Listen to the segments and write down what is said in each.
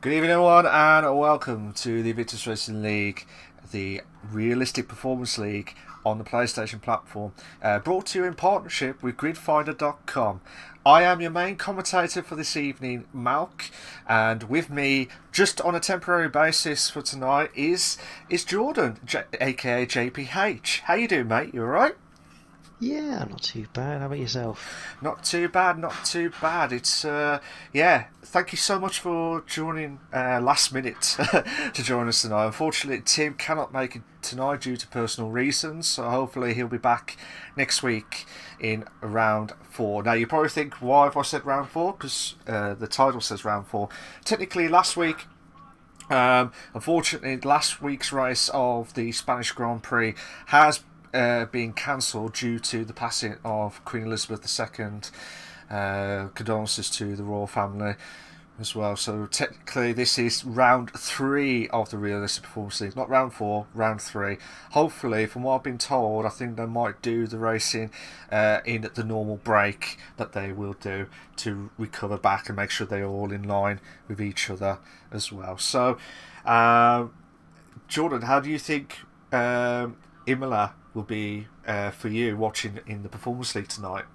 Good evening, everyone, and welcome to the Invictus Racing League, the realistic performance league on the PlayStation platform, brought to you in partnership with gridfinder.com. I am your main commentator for this evening, Malc, and with me, just on a temporary basis for tonight, is Jordan, aka JPH. How you doing, mate? You alright? Yeah, not too bad. How about yourself? Not too bad, not too bad. It's yeah. Thank you so much for joining last minute to join us tonight. Unfortunately, Tim cannot make it tonight due to personal reasons, so hopefully he'll be back next week in round 4. Now you probably think, why have I said round 4? Because the title says round 4. Technically, last week. Unfortunately, last week's race of the Spanish Grand Prix has being cancelled due to the passing of Queen Elizabeth II. Condolences to the royal family as well. So technically this is round 3 of the Realistic Performance League, not round 4, round 3. Hopefully, from what I've been told, I think they might do the racing in the normal break that they will do to recover back and make sure they're all in line with each other as well. So Jordan, how do you think Imola will be for you watching in the Performance League tonight?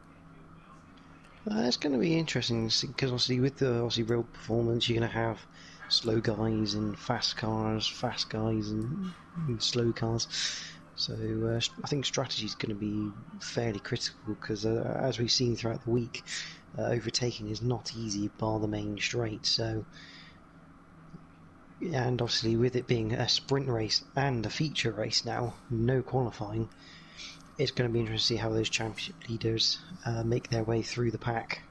It's going to be interesting because obviously with the real performance, you're going to have slow guys and fast cars, fast guys and slow cars. So I think strategy is going to be fairly critical because as we've seen throughout the week, overtaking is not easy bar the main straight. So. And obviously with it being a sprint race and a feature race now, no qualifying, it's going to be interesting to see how those championship leaders make their way through the pack,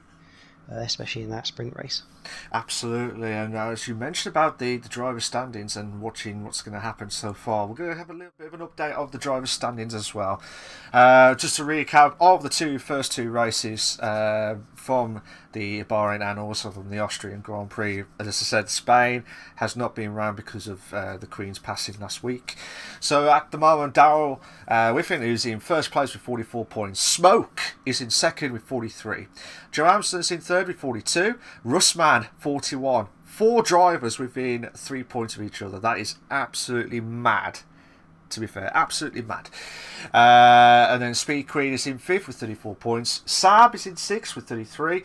especially in that sprint race. Absolutely, and as you mentioned about the driver standings and watching what's going to happen so far, we're going to have a little bit of an update of the driver standings as well. Just to recap of the first two races from the Bahrain and also from the Austrian Grand Prix. As I said, Spain has not been around because of the Queen's passing last week. So at the moment, Darrell Whiffen is in first place with 44 points. Smoke is in second with 43. Johansson is in third with 42. Russman 41. 4 drivers within 3 points of each other. That is absolutely mad, to be fair. Absolutely mad. And then Speed Queen is in 5th with 34 points. Saab is in 6th with 33.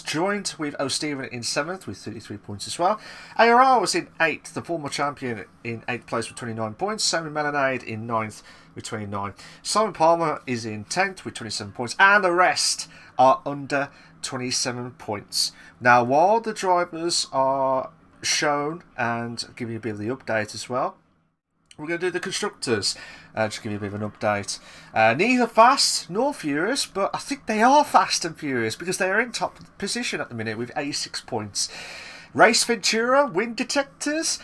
Joined with O'Steven in 7th with 33 points as well. IRL was in 8th. The former champion in 8th place with 29 points. Simon Melanade in 9th with 29. Simon Palmer is in 10th with 27 points. And the rest are under 27 points. Now, while the drivers are shown and give you a bit of the update as well, we're going to do the constructors. Just give you a bit of an update. Neither fast nor furious, but I think they are fast and furious because they are in top position at the minute with 86 points. Race Ventura, Wind Detectors.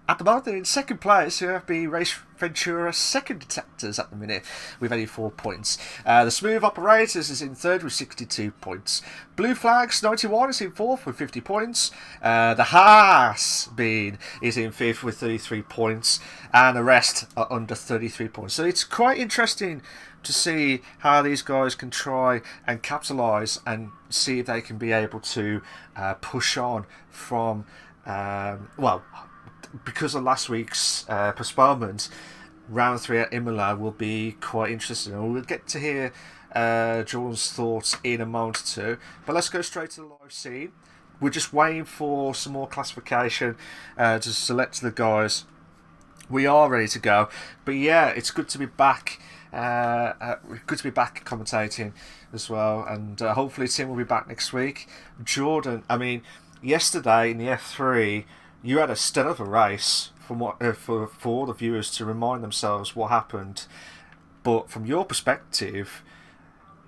At the moment, they're in second place. You have the Race Ventura Second Detectors at the minute with 84 points. The Smooth Operators is in third with 62 points. Blue Flags 91 is in fourth with 50 points. The Haas Bean is in fifth with 33 points. And the rest are under 33 points. So it's quite interesting to see how these guys can try and capitalise and see if they can be able to push on from, because of last week's postponement, round 3 at Imola will be quite interesting. And we'll get to hear Jordan's thoughts in a moment or two. But let's go straight to the live scene. We're just waiting for some more classification to select the guys. We are ready to go. But yeah, it's good to be back. Good to be back commentating as well. And hopefully Tim will be back next week. Jordan, I mean, yesterday in the F3, you had a stellar of a race from what for all the viewers to remind themselves what happened. But from your perspective,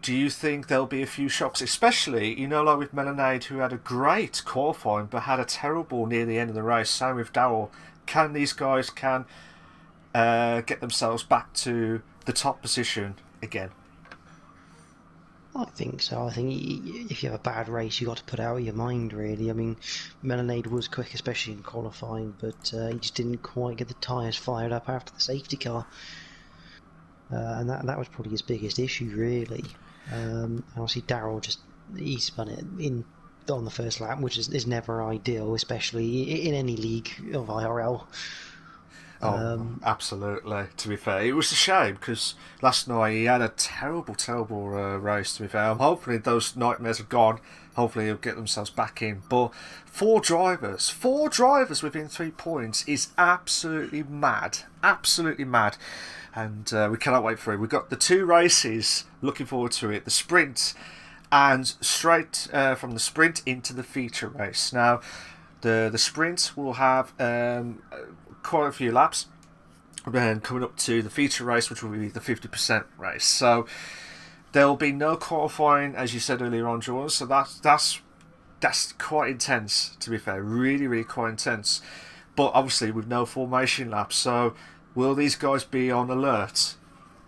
do you think there'll be a few shocks, especially like with Melanade, who had a great qualifying but had a terrible near the end of the race? Same with Darrell. Can these guys get themselves back to the top position again? I think so. I think if you have a bad race, you got to put it out of your mind, really. I mean, Melanade was quick, especially in qualifying, but he just didn't quite get the tyres fired up after the safety car. And that was probably his biggest issue, really. And obviously, Darrell he spun it in on the first lap, which is never ideal, especially in any league of IRL. Absolutely. To be fair, it was a shame because last night he had a terrible race. To be fair, I'm hoping those nightmares are gone. Hopefully, he'll get themselves back in. But four drivers within 3 points is absolutely mad, and we cannot wait for it. We've got the 2 races. Looking forward to it. The sprint, and straight from the sprint into the feature race. Now, the sprint will have quite a few laps, then coming up to the feature race, which will be the 50% race. So there will be no qualifying, as you said earlier on, Jordan. So that's quite intense, to be fair. Really quite intense. But obviously with no formation laps. So will these guys be on alert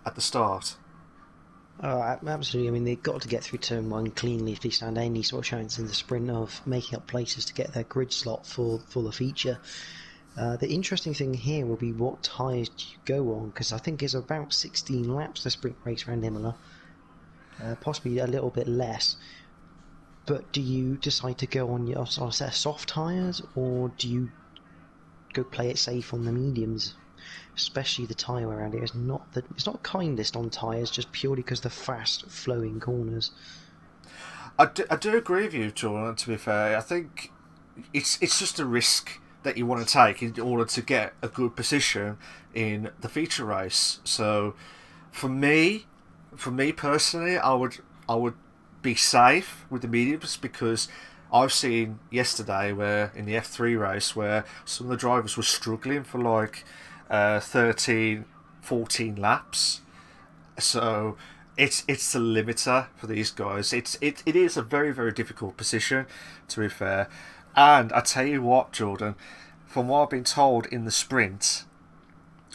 at the start? Oh, absolutely. I mean, they've got to get through turn 1 cleanly if they stand any sort of chance in the sprint of making up places to get their grid slot for the feature. The interesting thing here will be what tyres do you go on, because I think it's about 16 laps the sprint race around Imola, possibly a little bit less. But do you decide to go on a set of soft tyres, or do you go play it safe on the mediums? Especially the tyre around it is it's not kindest on tyres, just purely because the fast flowing corners. I do agree with you, Jordan. To be fair, I think it's just a risk that you want to take in order to get a good position in the feature race. So for me personally, I would be safe with the mediums, because I've seen yesterday where in the F3 race where some of the drivers were struggling for like 13, 14 laps. So it's the limiter for these guys. It is a very difficult position, to be fair. And I tell you what, Jordan, from what I've been told in the sprint,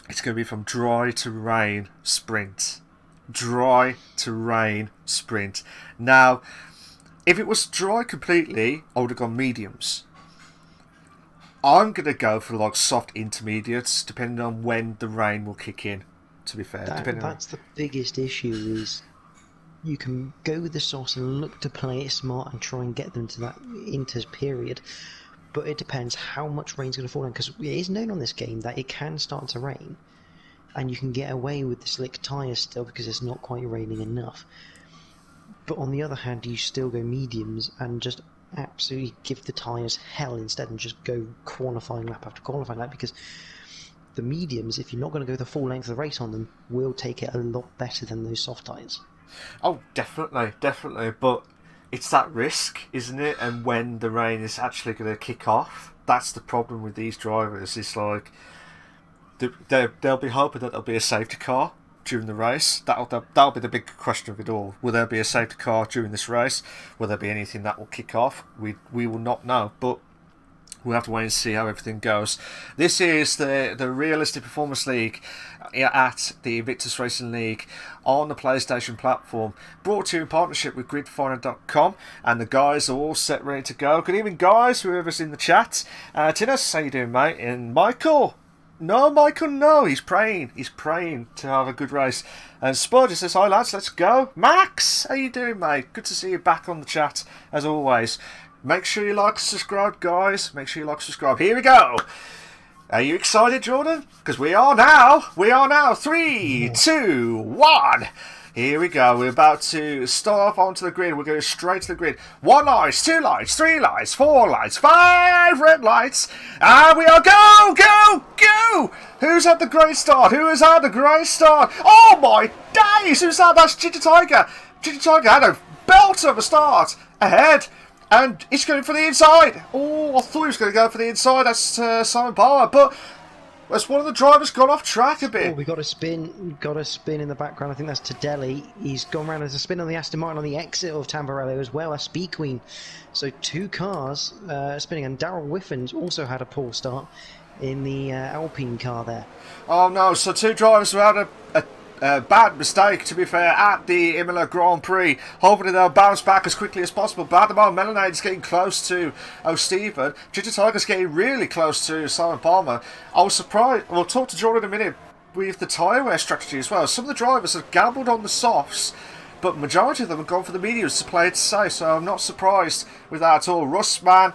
it's going to be from dry to rain sprint. Dry to rain sprint. Now, if it was dry completely, I would have gone mediums. I'm going to go for like soft intermediates, depending on when the rain will kick in, to be fair. That's the biggest issue, is you can go with the sauce and look to play it smart and try and get them to that inter period, but it depends how much rain's going to fall down, because it is known on this game that it can start to rain and you can get away with the slick tyres still because it's not quite raining enough. But on the other hand, you still go mediums and just absolutely give the tyres hell instead, and just go qualifying lap after qualifying lap, because the mediums, if you're not going to go the full length of the race on them, will take it a lot better than those soft tyres. Oh, definitely, but it's that risk, isn't it? And when the rain is actually going to kick off, that's the problem with these drivers. It's like they'll be hoping that there'll be a safety car during the race. That'll be the big question of it all. Will there be a safety car during this race? Will there be anything that will kick off? We will not know, but we'll have to wait and see how everything goes. This is the Realistic Performance League at the Invictus Racing League on the PlayStation platform, brought to you in partnership with gridfinder.com, and the guys are all set, ready to go. Good evening, guys, whoever's in the chat. Tinus, how you doing, mate? And Michael, he's praying to have a good race. And Spudge says, hi lads, let's go. Max, how you doing, mate? Good to see you back on the chat as always. Make sure you like and subscribe, guys. Make sure you like and subscribe. Here we go. Are you excited, Jordan? Because we are now. 3, 2, 1. Here we go. We're about to start off onto the grid. We're going straight to the grid. 1 light, 2 lights, 3 lights, 4 lights, 5 red lights. And we are go! Who's had the great start? Oh my days! Who's that? That's Ginger Tiger. Ginger Tiger had a belt of a start ahead. And he's going for the inside. Oh, I thought he was going to go for the inside. That's Simon Palmer. But as one of the drivers gone off track a bit. Oh, we got a spin. In the background. I think that's Tadelli. He's gone round as a spin on the Aston Martin on the exit of Tamburello as well as Speed Queen. So 2 cars spinning. And Darryl Whiffins also had a poor start in the Alpine car there. Oh no, so 2 drivers who had a bad mistake, to be fair, at the Imola Grand Prix. Hopefully they'll bounce back as quickly as possible. But at the moment, Melanade's getting close to O'Stephen. Ginger Tiger's getting really close to Simon Palmer. I was surprised. We'll talk to Jordan in a minute with the tyre wear strategy as well. Some of the drivers have gambled on the softs, but majority of them have gone for the mediums to play it safe, so I'm not surprised with that at all. Rustman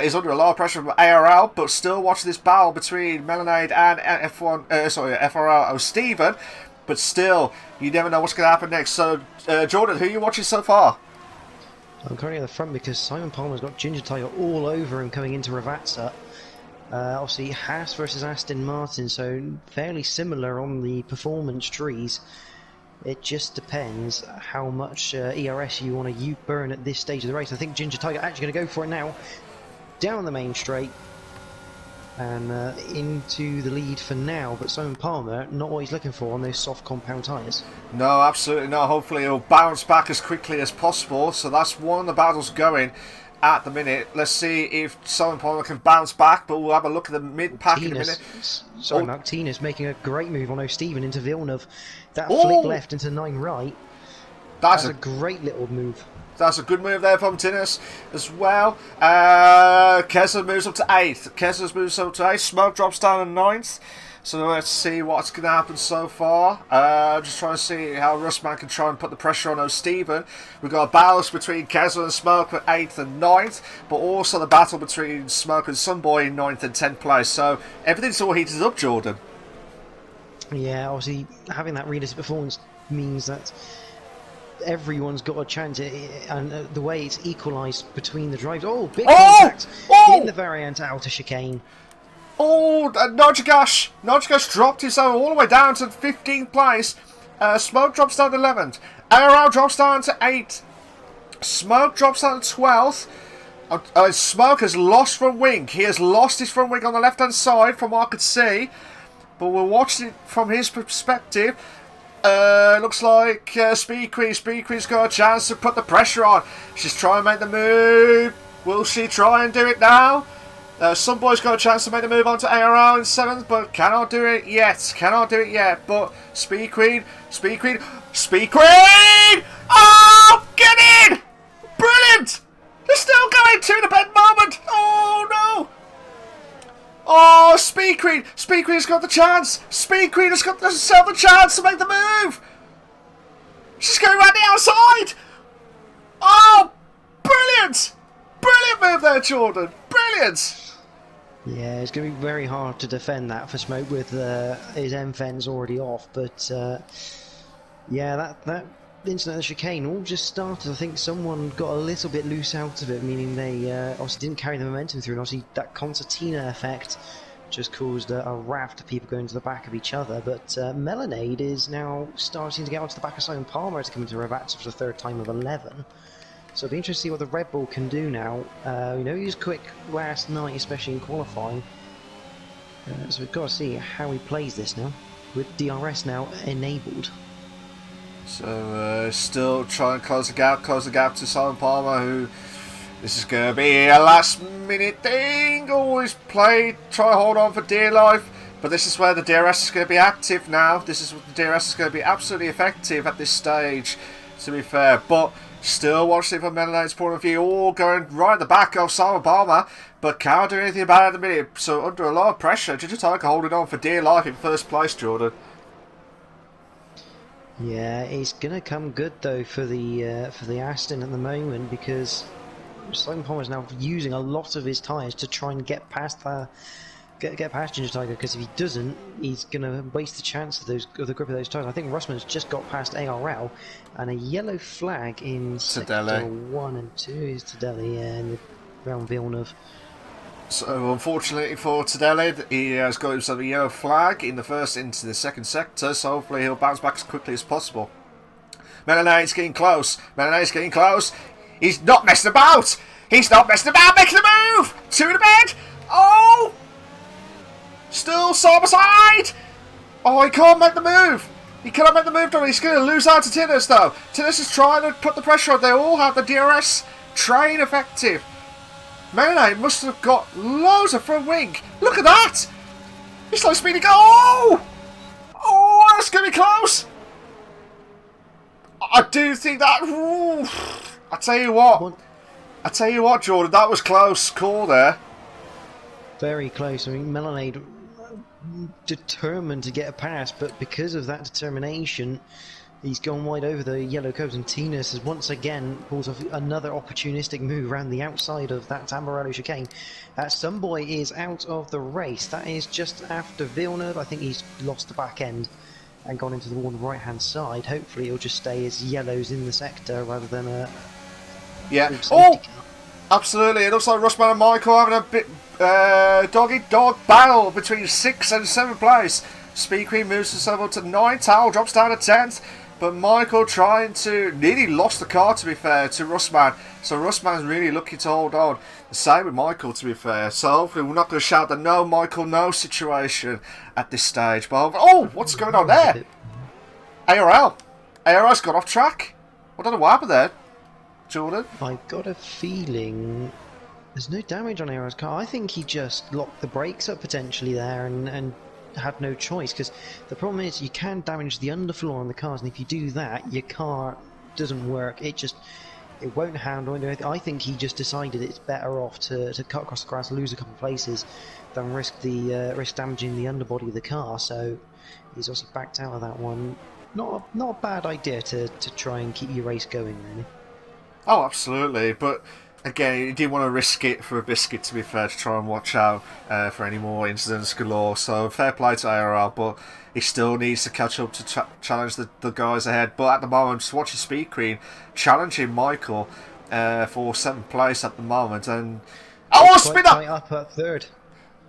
is under a lot of pressure from ARL, but still watching this battle between Melanade and FRL O'Stephen, but still, you never know what's going to happen next. So, Jordan, who are you watching so far? I'm currently at the front because Simon Palmer's got Ginger Tiger all over him coming into Ravazza. Obviously, Haas versus Aston Martin, so fairly similar on the performance trees. It just depends how much ERS you want to burn at this stage of the race. I think Ginger Tiger actually going to go for it now. Down the main straight and into the lead for now, but Simon Palmer, not what he's looking for on those soft compound tyres. No, absolutely not. Hopefully he'll bounce back as quickly as possible, so that's one of the battles going at the minute. Let's see if Simon Palmer can bounce back, but we'll have a look at the mid-pack in a minute. Sorry, Mark, Tina's making a great move on O'Stephen into Villeneuve. That flick left into 9 right. That's a great little move. That's a good move there from Tinnis as well. Kessler moves up to 8th. Kessler moves up to 8th. Smoke drops down to 9th. So let's see what's going to happen so far. Just trying to see how Rustman can try and put the pressure on O'Stephen. We've got a battle between Kessler and Smoke for 8th and 9th, but also the battle between Smoke and Sunboy in 9th and 10th place. So everything's all heated up, Jordan. Yeah, obviously having that realistic performance means that everyone's got a chance, and the way it's equalised between the drives. Oh, big contact in the variant outer chicane. Oh, Nojagash dropped himself all the way down to 15th place. Smoke drops down to 11th. ARL drops down to 8th. Smoke drops down to 12th. Smoke has lost front wing. He has lost his front wing on the left-hand side from what I could see. But we're watching it from his perspective. Looks like Speed Queen's got a chance to put the pressure on. She's trying to make the move. Will she try and do it now? Sunboy's got a chance to make the move onto ARL in 7th, but cannot do it yet. But Speed Queen! Oh, get in! Brilliant! They're still going to the bed moment. Oh no! Oh, Speed Queen's got the chance. Speed Queen has got herself a chance to make the move. She's going around the outside. Oh, brilliant! Brilliant move there, Jordan. Brilliant. Yeah, it's going to be very hard to defend that for Smoke with his M-Fens already off. But yeah, that incident of the chicane all just started. I think someone got a little bit loose out of it, meaning they obviously didn't carry the momentum through, and obviously that concertina effect just caused a raft of people going to the back of each other. But Melanade is now starting to get onto the back of Simon Palmer to come into Ravazza for the 3rd time of 11. So it'll be interesting to see what the Red Bull can do now. We know he was quick last night, especially in qualifying. So we've got to see how he plays this now, with DRS now enabled. So still trying to close the gap to Simon Palmer, who this is going to be a last minute thing. Always try to hold on for dear life, but this is where the DRS is going to be active now. This is what the DRS is going to be absolutely effective at this stage, to be fair. But still watching it from Melanade's point of view, all going right at the back of Simon Palmer, but can't do anything about it at the minute. So under a lot of pressure, Ginger Tiger holding on for dear life in 1st place, Jordan. Yeah, it's going to come good though for the Aston at the moment, because Simon Palmer is now using a lot of his tyres to try and get past get past Ginger Tiger, because if he doesn't, he's going to waste the chance of the grip of those tyres. I think Russman's just got past ARL, and a yellow flag in sector 1 and 2 is Tadele, and around Villeneuve. So unfortunately for Tadele, he has got himself a yellow flag in the 1st into the 2nd sector, so hopefully he'll bounce back as quickly as possible. Melanade's getting close. He's not messing about. Making the move to the bed. Oh, still side by side. Oh, he can't make the move. He's going to lose out to Tinnis though. Tinnis is trying to put the pressure on. They all have the DRS train effective. Melanade must have got loads of front wing. Look at that! He's like speeding. Oh! Oh, that's going to be close. I do think that. Ooh, I tell you what, Jordan, that was close call there. Very close. I mean, Melanade determined to get a pass, but because of that determination, He's gone wide over the yellow coves, and Tinas has once again pulls off another opportunistic move around the outside of that Tamburello chicane. Sunboy is out of the race. That is just after Villeneuve. I think he's lost the back end and gone into the wall on the right hand side. Hopefully it'll just stay as yellows in the sector rather than a Oh, absolutely. It looks like Russman and Michael having a bit dog-eat-dog battle between 6th and 7th place. Speed Queen moves herself up to 9th. Towel drops down to 10th. But Michael trying to... nearly lost the car, to be fair, to Russman. So Russman's really looking to hold on. The same with Michael, to be fair. So hopefully we're not going to shout the no Michael no situation at this stage. But oh, what's going on there? ARL. ARL's got off track. I don't know what happened there, Jordan. I got a feeling there's no damage on ARL's car. I think he just locked the brakes up potentially there and had no choice, because the problem is you can damage the underfloor on the cars, and if you do that your car doesn't work. It won't handle anything. I think he just decided it's better off to cut across the grass, lose a couple of places, than risk damaging the underbody of the car. So he's obviously backed out of that one. Not a bad idea to try and keep your race going, really. Oh, absolutely, but again, he didn't want to risk it for a biscuit, to be fair, to try and watch out for any more incidents galore. So fair play to ARL, but he still needs to catch up to challenge the guys ahead. But at the moment, just watching Speed Queen challenging Michael for 7th place at the moment. And spin up! Up at 3rd.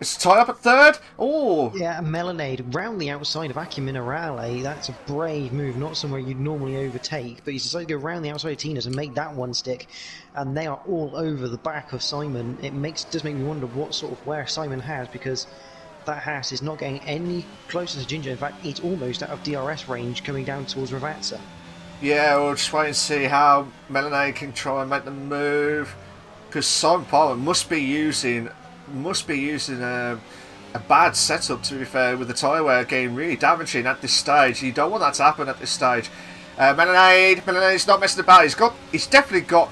It's a tie up at 3rd. Oh, yeah, Melanade round the outside of Accu Minerale. That's a brave move, not somewhere you'd normally overtake. But he's decided to go round the outside of Tina's and make that one stick. And they are all over the back of Simon. It does make me wonder what sort of wear Simon has, because that Haas is not getting any closer to Ginger. In fact, it's almost out of DRS range coming down towards Ravazza. Yeah, we'll just wait and see how Melanade can try and make the move, because Simon Palmer must be using a bad setup, to be fair, with the tyre wear getting really damaging at this stage. You don't want that to happen at this stage. Melanade not messing about. He's definitely got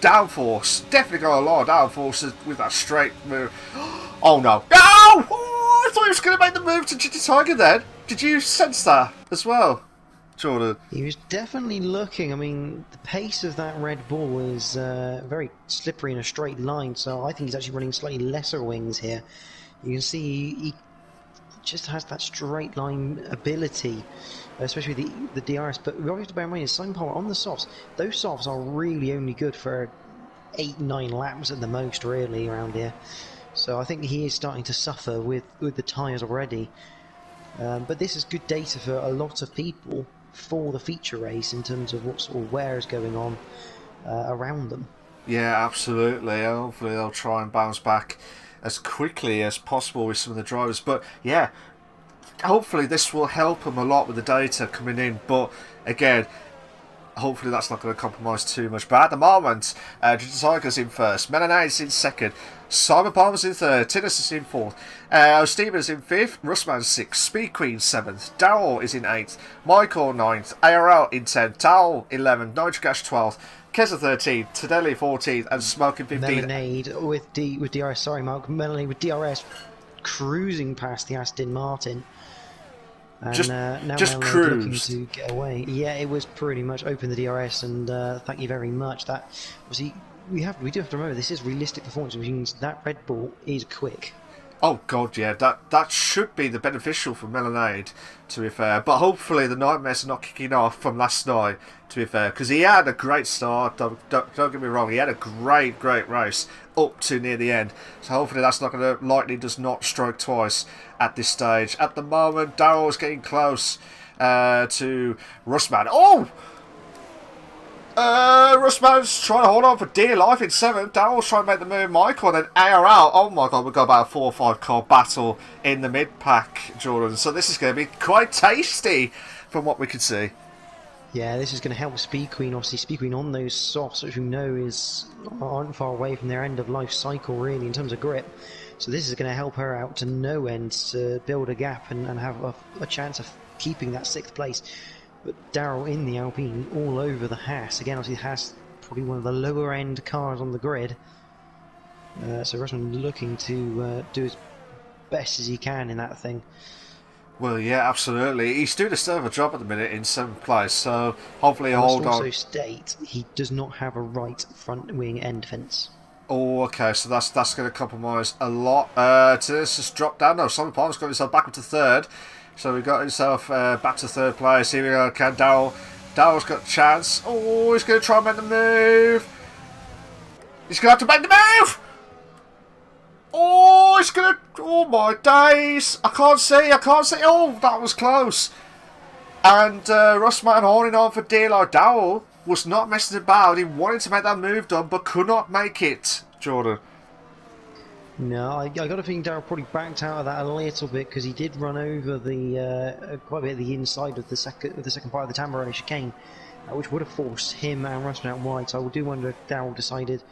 downforce. Definitely got a lot of downforce with that straight move. Oh no! No! Oh, I thought he was going to make the move to Ginger Tiger then. Did you sense that as well, Jordan? He was definitely looking. I mean, the pace of that Red Bull is very slippery in a straight line, so I think he's actually running slightly lesser wings here. You can see he just has that straight line ability, especially the DRS. But we have to bear in mind is Simon Palmer on the softs. Those softs are really only good for 8-9 laps at the most, really, around here. So I think he is starting to suffer with the tyres already. But this is good data for a lot of people for the feature race in terms of what sort of wear is going on around them. Yeah, absolutely. Hopefully they'll try and bounce back as quickly as possible with some of the drivers. But yeah, hopefully this will help them a lot with the data coming in. But again, hopefully that's not going to compromise too much. But at the moment, Ginger Tiger's in 1st, Melanade's in 2nd, Simon Palmer's in 3rd, Tinnis is in 4th, Stevens in 5th, Russman's 6th, Speed Queen 7th, Darrell is in 8th, Michael 9th, ARL in 10th, Towel 11th, Nitrogash 12th, Keza 13th, Tadelli 14th, and Smoking 15th. Melanade with DRS, sorry Mark, Melanade with DRS cruising past the Aston Martin. And now just cruised. Looking to get away. Yeah, it was pretty much open the DRS, and thank you very much. That obviously we do have to remember this is realistic performance, which means that Red Bull is quick. Oh god, yeah, that should be the beneficial for Melanade, to be fair. But hopefully the nightmares are not kicking off from last night, to be fair, because he had a great start. Don't get me wrong, he had a great race up to near the end. So hopefully that's not going to does not strike twice at this stage. At the moment, Darrell's getting close to Russman. Oh! Russman's trying to hold on for dear life in 7th. Darrell's trying to make the move, Michael, and then ARL. Oh my god, we've got about a 4 or 5 car battle in the mid-pack, Jordan. So this is going to be quite tasty from what we can see. Yeah, this is going to help Speed Queen. Obviously, Speed Queen on those softs, which we know aren't far away from their end-of-life cycle, really, in terms of grip. So this is going to help her out to no end to build a gap and have a chance of keeping that 6th place. But Darrell in the Alpine all over the Haas. Again, obviously, Haas probably one of the lower-end cars on the grid. So Russman looking to do as best as he can in that thing. Well, yeah, absolutely. He's doing a still of a job at the minute in 7th place, so hopefully he'll Must hold also on. state he does not have a right front wing end fence. Oh, okay, so that's going to compromise a lot. This has dropped down. No, Simon Palmer's got himself back up to 3rd. So we got himself back to 3rd place. Here we go, can Darrell. Darrell's got a chance. Oh, he's going to try and make the move. He's going to have to make the move. Oh, he's going to... Oh, my days. I can't see. Oh, that was close. And Russman holding on for dear life. Darrell was not messing about. He wanted to make that move done, but could not make it, Jordan. No, I got a feeling Darrell probably backed out of that a little bit because he did run over the quite a bit of the inside of the second part of the Tamburello chicane, which would have forced him and Russman out wide. So I do wonder if Darrell decided.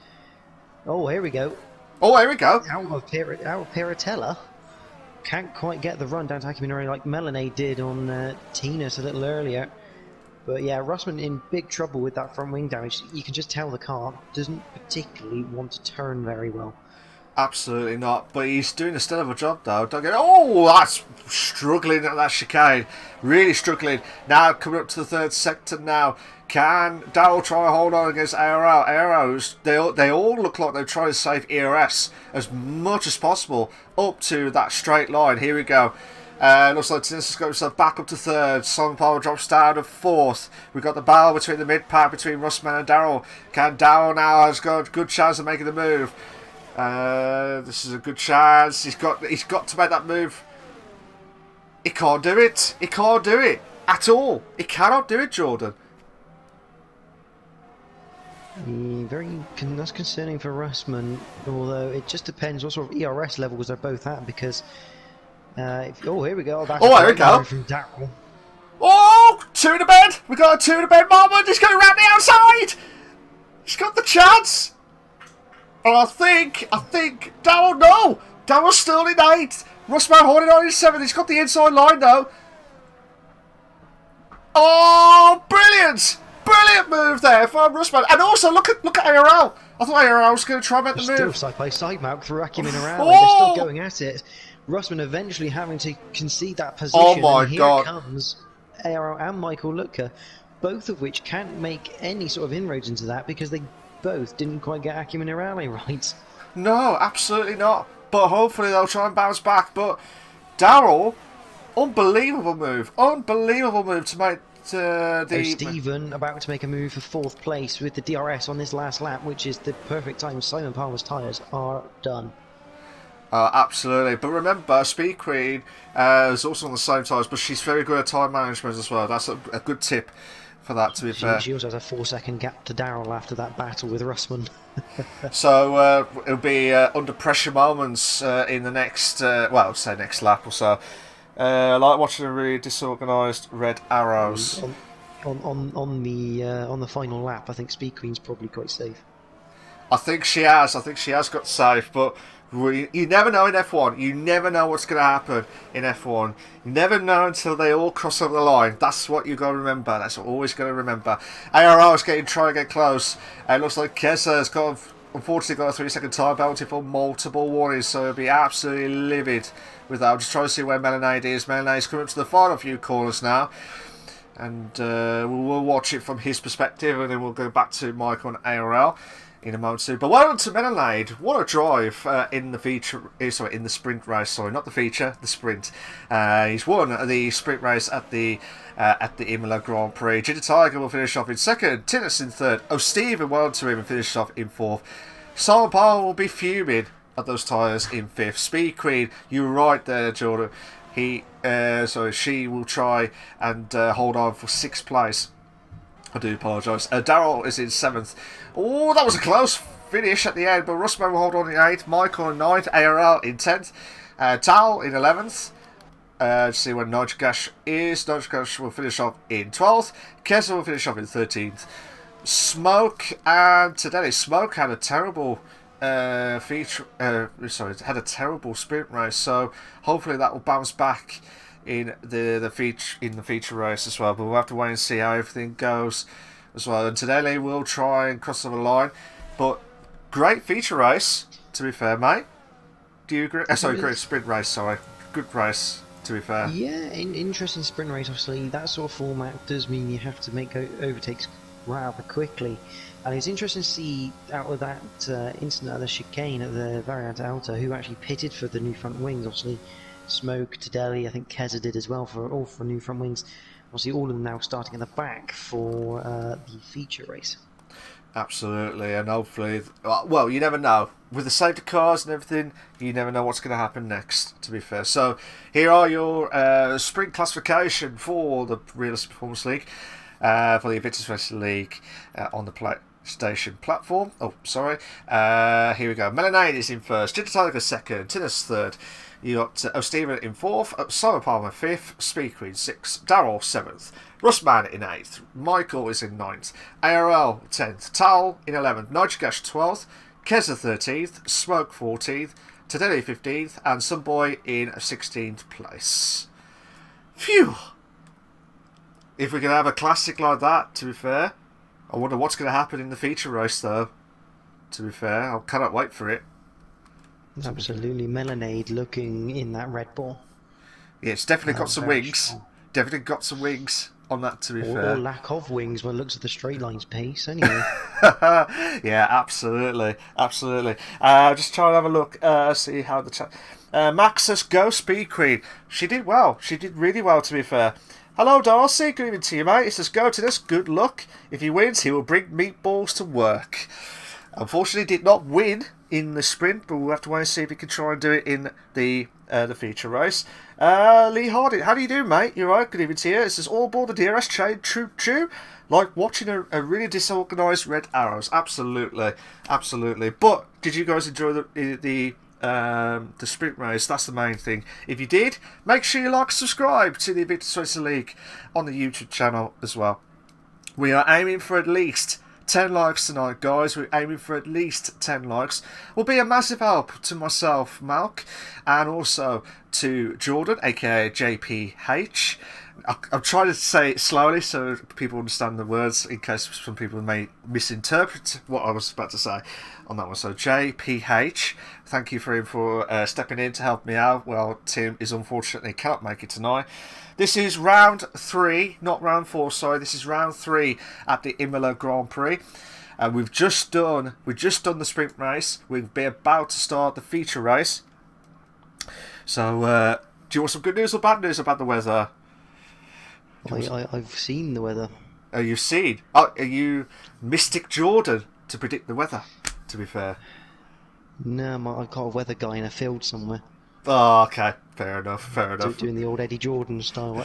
Oh, here we go. Oh, here we go. Out of Piratella. Can't quite get the run down to Akiminori like Melanie did on Tinas a little earlier. But yeah, Russman in big trouble with that front wing damage. You can just tell the car doesn't particularly want to turn very well. Absolutely not. But he's doing a still of a job though. Don't get. Oh, that's struggling at that chicane. Really struggling. Now coming up to the 3rd sector now. Can Darrell try and hold on against ARL? ARLs, they all look like they're trying to save ERS as much as possible up to that straight line. Here we go. Looks like Tinnis has got himself back up to 3rd. Simon Palmer drops down to 4th. We've got the battle between the mid-pack between Russman and Darrell. Can Darrell now has got a good chance of making the move. This is a good chance. He's got to make that move. He can't do it. He can't do it at all. He cannot do it, Jordan. That's concerning for Russman, although it just depends what sort of ERS levels they're both at because oh, here we go. Here we go. From Darrell. Oh, 2 to bed. We got a 2 to bed moment. He's going around the outside. He's got the chance. And I think Darrell, no. Darrell's still in 8th. Russman holding on in 7th. He's got the inside line though. Oh, brilliant. Brilliant move there from Russman. And also, look at ARL. I thought ARL was going to try and make the move. Still side by side, Malc, through Acumen around. Oh! They're still going at it. Russman eventually having to concede that position. Oh my and God. Here comes ARL and Michael Lutka, both of which can't make any sort of inroads into that because they both didn't quite get Acumen Arale right. No, absolutely not. But hopefully they'll try and bounce back. But Darrell, unbelievable move. Unbelievable move to make Stephen about to make a move for 4th place with the DRS on this last lap, which is the perfect time. Simon Palmer's tyres are done. Absolutely. But remember, Speed Queen is also on the same tyres, but she's very good at time management as well. That's a good tip for that, to be fair. She also has a 4-second gap to Darrell after that battle with Russman. So it'll be under pressure moments in the next, say next lap or so. I like watching a really disorganised red arrows. On the final lap, I think Speed Queen's probably quite safe. I think she has got safe, but you never know in F1. You never know what's going to happen in F1. You never know until they all cross over the line. That's what you got to remember. That's what always got to remember. ARL is trying to get close. It looks like Kesa has unfortunately got a 3-second time penalty for multiple warnings, so he'll be absolutely livid with that. I'm just trying to see where Melanade is. Melanede's coming up to the final few corners now, and we'll watch it from his perspective, and then we'll go back to Michael and ARL in a moment too. But well done to Melanade. What a drive in the sprint race. Sorry, not the feature, the sprint. He's won the sprint race at the Imola Grand Prix. Ginger Tiger will finish off in 2nd, Tinnis in 3rd. Oh, Stephen, well done to him and finish off in 4th. Simon Palmer will be fuming at those tyres in 5th. Speed Queen, you were right there, Jordan. She will try and hold on for 6th place. I do apologise. Darrell is in 7th. Oh, that was a close finish at the end, but Russman will hold on in 8th. Michael in 9th. ARL in 10th. Tal in 11th. To see where Nigel is. Nigel will finish off in 12th. Kessler will finish off in 13th. Smoke and Tedeli. Smoke had a terrible had a terrible sprint race, so hopefully that will bounce back in the feature race as well. But we'll have to wait and see how everything goes as well. And Tedeli will try and cross over the line, but great feature race, to be fair, mate. Do you agree? Sorry, great sprint race. Sorry, good race. to be fair. Yeah, interesting sprint race. Obviously, that sort of format does mean you have to make overtakes rather quickly. And it's interesting to see out of that incident at the chicane at the Variant Alta, who actually pitted for the new front wings. Obviously, Smoke, Tadelli, I think Keza did as well for new front wings. Obviously, all of them now starting in the back for the feature race. Absolutely, and hopefully, well, you never know. With the safety cars and everything, you never know what's going to happen next, to be fair. So, here are your sprint classification for the Realistic Performance League, for the Invictus Racing League on the PlayStation platform. Oh, sorry. Here we go. Melanade is in first, Ginger Tiger second, Tinnis third. You got Steven in fourth, Simon Palmer fifth, Speed Queen sixth, Daryl seventh, Russman in 8th, Michael is in 9th, ARL 10th, Tal in 11th, Nitrogash 12th, Keza 13th, Smoke 14th, Tadeli 15th, and Sunboy in 16th place. Phew! If we can have a classic like that, to be fair, I wonder what's going to happen in the feature race though, to be fair. I cannot wait for it. Absolutely, Melanade looking in that Red Bull. Yeah, it's definitely got some wings. Strong. Definitely got some wings on that, to be fair. Or lack of wings when it looks at the straight lines pace, anyway. Yeah, absolutely. Absolutely. Just try and have a look, see how the chat. Maxus Go Speed Queen. She did well. She did really well, to be fair. Hello, Darcy. Good evening to you, mate. It says, go to this. Good luck. If he wins, he will bring meatballs to work. Unfortunately, did not win in the sprint, but we'll have to wait and see if he can try and do it in the feature race. Lee Hardy, how do you do, mate? You alright? Good evening to you. It says, all aboard the DRS train, choo-choo. Like watching a really disorganised Red Arrows. Absolutely. Absolutely. But did you guys enjoy the sprint race? That's the main thing. If you did, make sure you like and subscribe to the Invictus Racing League on the YouTube channel as well. We are aiming for at least 10 likes tonight, guys. We're aiming for at least 10 likes. Will be a massive help to myself, Malc, and also to Jordan, aka JPH. I'm trying to say it slowly so people understand the words, in case some people may misinterpret what I was about to say on that one. So JPH, thank you for him for stepping in to help me out. Well, Tim is unfortunately can't make it tonight. This is round 3, not round 4, sorry. This is round 3 at the Imola Grand Prix. We've just done the sprint race. We'll be about to start the feature race. So, do you want some good news or bad news about the weather? I've seen the weather. Oh, you've seen? Oh, are you Mystic Jordan to predict the weather, to be fair? No, I've got a weather guy in a field somewhere. Oh, okay. Fair enough. Doing the old Eddie Jordan style.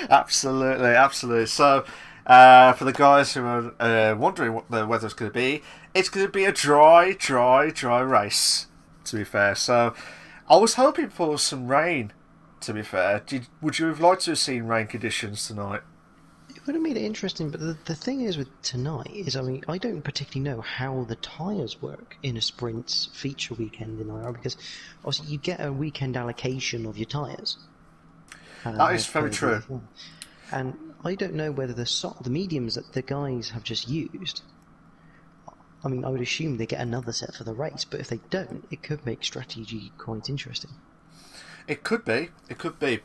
Absolutely. So, for the guys who are wondering what the weather's going to be, it's going to be a dry race, to be fair. So, I was hoping for some rain, to be fair. Would you have liked to have seen rain conditions tonight? It would have made it interesting, but the thing is with tonight is, I mean, I don't particularly know how the tyres work in a sprint feature weekend in IRL, because obviously you get a weekend allocation of your tyres. That is very true. And I don't know whether the mediums that the guys have just used, I mean, I would assume they get another set for the race, but if they don't, it could make strategy quite interesting. It could be,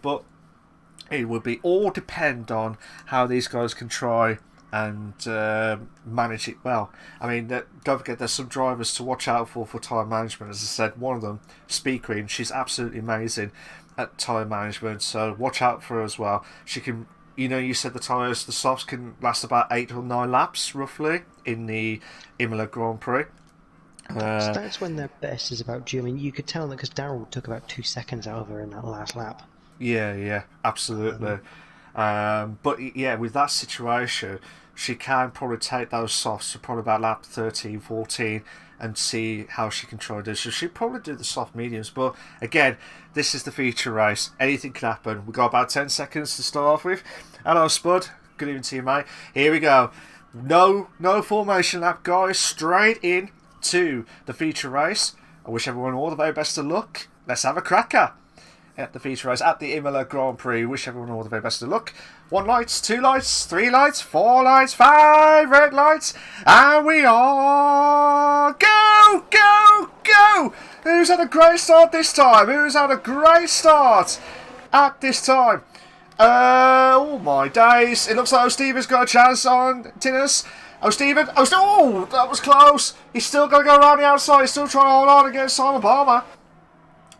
but it would be all depend on how these guys can try and manage it well. I mean, don't forget there's some drivers to watch out for time management. As I said, one of them, Speed Queen, she's absolutely amazing at time management, so watch out for her as well. She can, you said the tyres, the softs can last about 8 or 9 laps roughly in the Imola Grand Prix. That's when their best is about due. I mean, you could tell that because Daryl took about 2 seconds out of her in that last lap. Yeah, absolutely. But yeah, with that situation, she can probably take those softs to probably about lap 13, 14 and see how she can try to do. So she'll probably do the soft mediums. But again, this is the feature race. Anything can happen. We've got about 10 seconds to start off with. Hello, Spud. Good evening to you, mate. Here we go. No formation lap, guys. Straight in to the feature race. I wish everyone all the very best of luck. Let's have a cracker at the feature race at the Imola Grand Prix. Wish everyone all the very best of luck. 1 light, 2 lights, 3 lights, 4 lights, 5 red lights, and we are go! Who's Who's had a great start this time? Who's had a great start at this time? Oh my days. It looks like O'Steven's got a chance on Tinus. O'Steven. Oh, that was close. He's still going to go around the outside. He's still trying to hold on against Simon Palmer.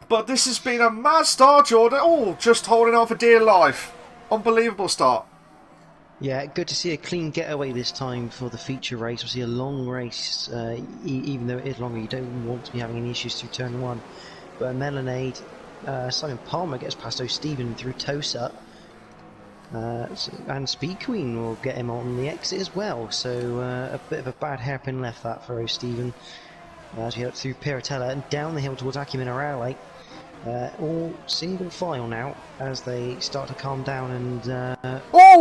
But this has been a mad start, Jordan. Oh, just holding on for dear life. Unbelievable start. Yeah, good to see a clean getaway this time for the feature race. Obviously a long race, even though it is longer, you don't want to be having any issues through turn 1. But Melonade, Simon Palmer gets past O'Steven through Tosa. And Speed Queen will get him on the exit as well. So a bit of a bad hairpin left that for O'Steven. As we head up through Piratella and down the hill towards Aki Minerale. All single file now as they start to calm down and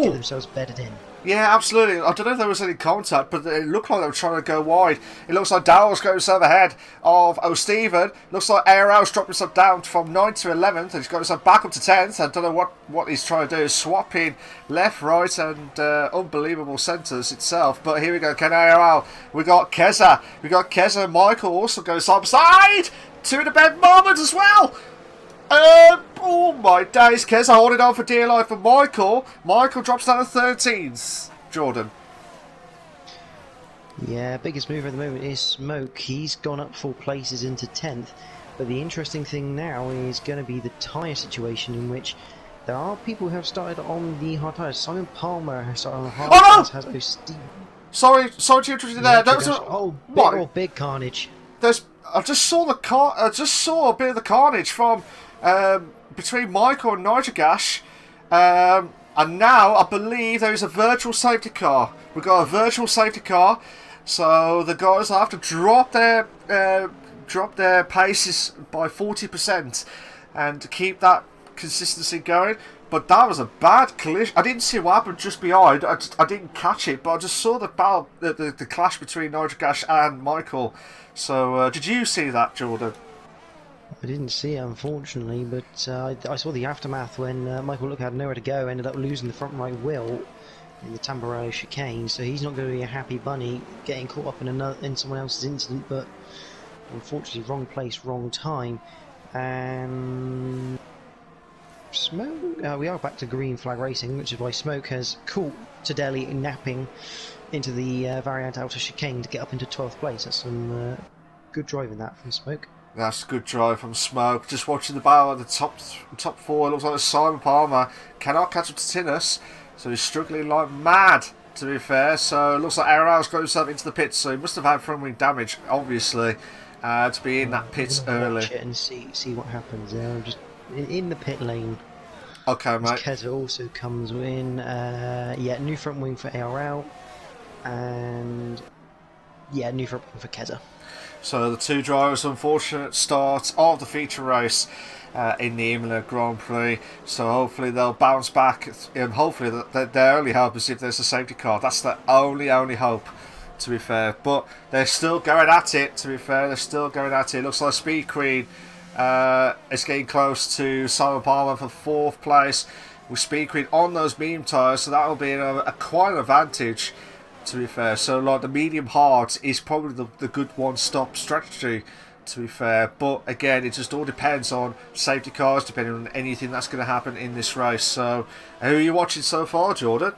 get themselves bedded in. Yeah, absolutely. I don't know if there was any contact, but it looked like they were trying to go wide. It looks like Darrell's going himself ahead of O'Steven. Looks like ARL's dropped himself down from 9th to 11th, and he's got himself back up to 10th. I don't know what he's trying to do, swapping left, right, and unbelievable centres itself. But here we go, Ken ARL. We got Keza. Michael also goes upside to the bed moment as well. Oh my days, Keza holding on for dear life for Michael. Michael drops down to 13th. Jordan. Yeah, biggest mover at the moment is Smoke. He's gone up 4 places into 10th. But the interesting thing now is going to be the tyre situation, in which there are people who have started on the hard tyres. Simon Palmer has started on the hard tyres. Has O'Steven. Sorry to interrupt you there. That was big carnage. I just saw a bit of the carnage from between Michael and Nigergash, and now I believe there is a virtual safety car. We've got a virtual safety car, so the guys have to drop their paces by 40% and keep that consistency going. But that was a bad collision. I didn't see what happened just behind. I didn't catch it, but I just saw the clash between Nigergash and Michael. So did you see that, Jordan? I didn't see it, unfortunately, but I saw the aftermath when Michael Look had nowhere to go, ended up losing the front right wheel in the Tamburello chicane, so he's not going to be a happy bunny getting caught up in someone else's incident, but unfortunately wrong place, wrong time. And Smoke, we are back to green flag racing, which is why Smoke has caught Tadelli napping into the Variant Outer chicane to get up into 12th place. That's some good driving that from Smoke. That's a good drive from Smoke. Just watching the battle at the top 4. It looks like Simon Palmer cannot catch up to Tinus, so he's struggling like mad, to be fair. So it looks like ARL's got himself into the pits, so he must have had front wing damage, obviously, to be in that pits early. Watch it and see what happens there. I'm just in the pit lane. Okay, mate. Keza also comes in. Yeah, new front wing for ARL, and yeah, new front wing for Keza. So the two drivers, unfortunate start of the feature race in the Imola Grand Prix. So hopefully they'll bounce back. Hopefully their only hope is if there's a safety car. That's the only hope, to be fair. But they're still going at it, to be fair. They're still going at it. It looks like Speed Queen is getting close to Simon Palmer for 4th place, with Speed Queen on those medium tyres. So that will be quite an advantage, to be fair. So like the medium hard is probably the good one-stop strategy, to be fair. But again, it just all depends on safety cars, depending on anything that's going to happen in this race. So who are you watching so far, Jordan?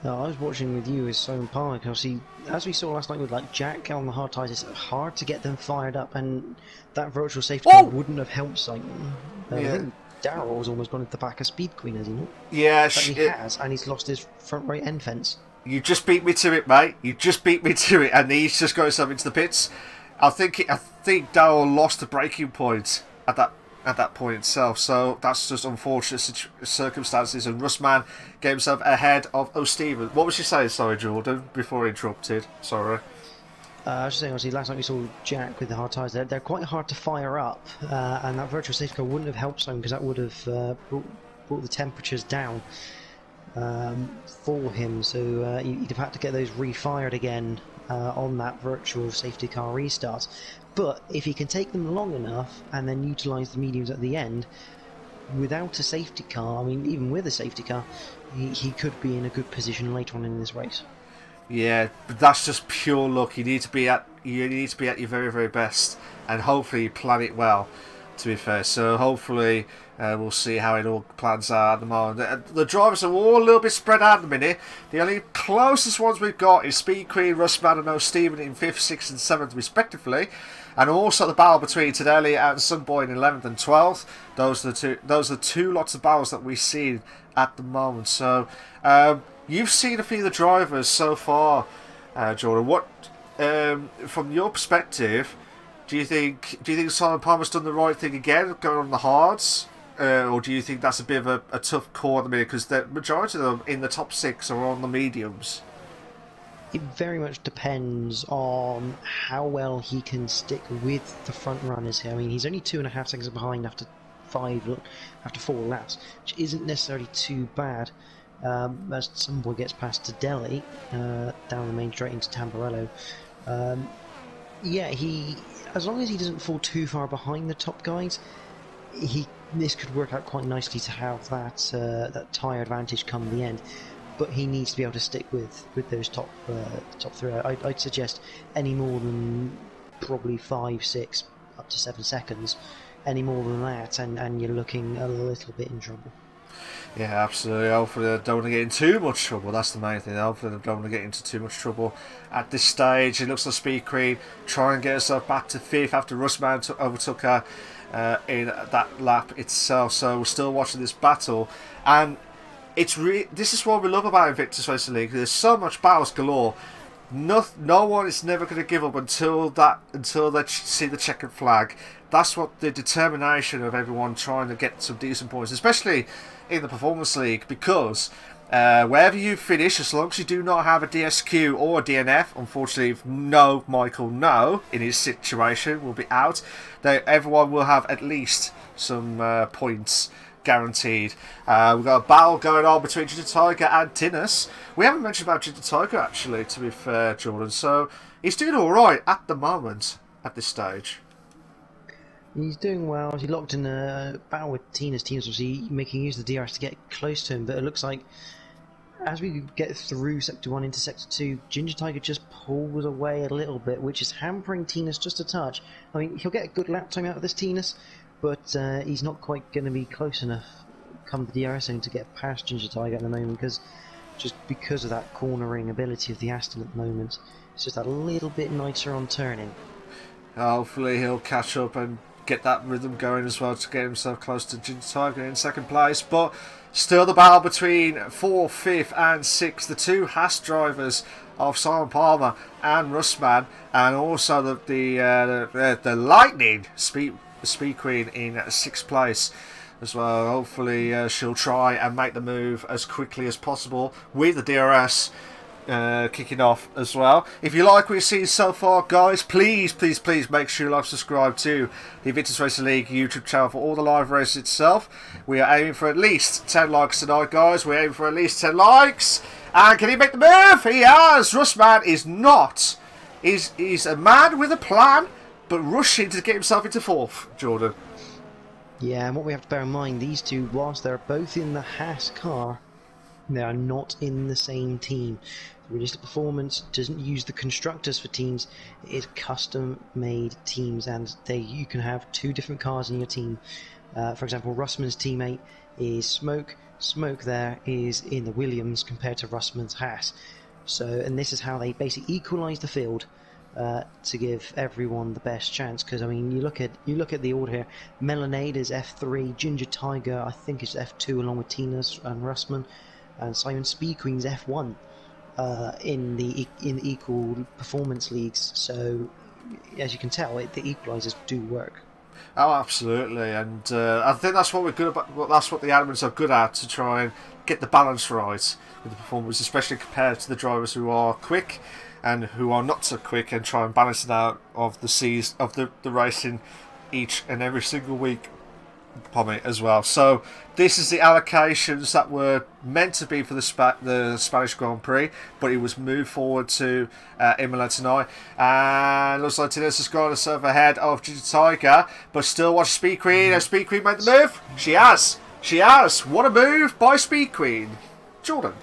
No, I was watching with you as Simon Palmer, because as we saw last night with like Jack on the hard tyres, it's hard to get them fired up, and that virtual safety car wouldn't have helped Simon. I think Darrell's almost gone into the back of Speed Queen, has he not? Yeah, he has, and he's lost his front right end fence. You just beat me to it, mate. You just beat me to it, and he's just got himself into the pits. I think Darrell lost the braking point at that point itself. So that's just unfortunate circumstances. And Russman gave himself ahead of O'Steven. What was you saying? Sorry, Jordan. Before I interrupted. Sorry. I was just saying, obviously, last night we saw Jack with the hard tyres. They're quite hard to fire up, and that virtual safety car wouldn't have helped some, because that would have brought the temperatures down for him, so you'd have had to get those refired again on that virtual safety car restart. But if he can take them long enough and then utilise the mediums at the end, without a safety car, I mean even with a safety car, he could be in a good position later on in this race. Yeah, but that's just pure luck. You need to you need to be at your very, very best, and hopefully you plan it well, to be fair. So hopefully we'll see how it all plans out at the moment. The drivers are all a little bit spread out at the minute. The only closest ones we've got is Speed Queen, Rustman and O'Steven in 5th, 6th and 7th respectively. And also the battle between Tadeli and Sunboy in 11th and 12th. Those are the two lots of battles that we've seen at the moment. So you've seen a few of the drivers so far, Jordan. What, from your perspective, do you think Simon Palmer's done the right thing again, going on the hards? Or do you think that's a bit of a tough call at the minute, because the majority of them in the top 6 are on the mediums? It very much depends on how well he can stick with the front runners here. I mean, he's only 2.5 seconds behind after 4 laps, which isn't necessarily too bad. As some boy gets past to Delhi, down the main straight into Tamburello. Yeah, as long as he doesn't fall too far behind the top guys, this could work out quite nicely to have that tyre advantage come the end. But he needs to be able to stick with those top 3. I'd suggest any more than probably 5, 6, up to 7 seconds. Any more than that, and you're looking a little bit in trouble. Yeah, absolutely. Hopefully they don't want to get in too much trouble. That's the main thing. Hopefully they don't want to get into too much trouble at this stage. It looks like Speed Queen trying to get herself back to 5th after Rustman overtook her in that lap itself. So we're still watching this battle, and this is what we love about Invictus Racing League. There's so much battles galore. No one is never going to give up until they see the checkered flag. That's what the determination of everyone trying to get some decent points, especially in the Performance League, because wherever you finish, as long as you do not have a DSQ or a DNF, unfortunately, Michael in his situation will be out. Everyone will have at least some points guaranteed. We've got a battle going on between Ginger Tiger and Tinus. We haven't mentioned about Ginger Tiger, actually, to be fair, Jordan. So he's doing all right at the moment, at this stage. He's doing well. He locked in a battle with Tinus. Tinus obviously making use of the DRS to get close to him, but it looks like as we get through Sector 1 into Sector 2, Ginger Tiger just pulls away a little bit, which is hampering Tinus just a touch. I mean, he'll get a good lap time out of this Tinus, but he's not quite going to be close enough come the DRS zone to get past Ginger Tiger at the moment, because of that cornering ability of the Aston at the moment. It's just a little bit nicer on turning. Hopefully he'll catch up and get that rhythm going as well to get himself close to Ginger Tiger in 2nd place. But still the battle between 4th, 5th and 6th, the two Haas drivers of Simon Palmer and Rustman, and also the Lightning Speed Queen in 6th place as well. Hopefully she'll try and make the move as quickly as possible with the DRS kicking off as well. If you like what you've seen so far, guys, please make sure you like, subscribe to the Invictus Racing League YouTube channel for all the live races itself. We are aiming for at least 10 likes tonight, guys. We're aiming for at least 10 likes. And can he make the move? He has. Rustman is not. He's a man with a plan, but rushing to get himself into 4th, Jordan. Yeah, and what we have to bear in mind, these two, whilst they're both in the Haas car, they are not in the same team. Realistic Performance doesn't use the constructors for teams. It is custom-made teams, and you can have 2 different cars in your team. For example, Russman's teammate is Smoke. Smoke there is in the Williams compared to Russman's Haas. And this is how they basically equalise the field to give everyone the best chance. Because I mean, you look at the order here. Melanade is F3, Ginger Tiger I think is F2 along with Tinus and Russman, and Simon Speed Queen's F1. In the equal performance leagues, so as you can tell, the equalisers do work. Oh, absolutely, and I think that's what we're good about. Well, that's what the admins are good at, to try and get the balance right with the performance, especially compared to the drivers who are quick and who are not so quick, and try and balance it out of the racing each and every single week. As well. So this is the allocations that were meant to be for the Spanish Grand Prix, but it was moved forward to Imola tonight. And looks like Tinus has gone herself ahead of Ginger Tiger, but still watch Speed Queen. Has Speed Queen made the move? She has. What a move by Speed Queen. Jordan.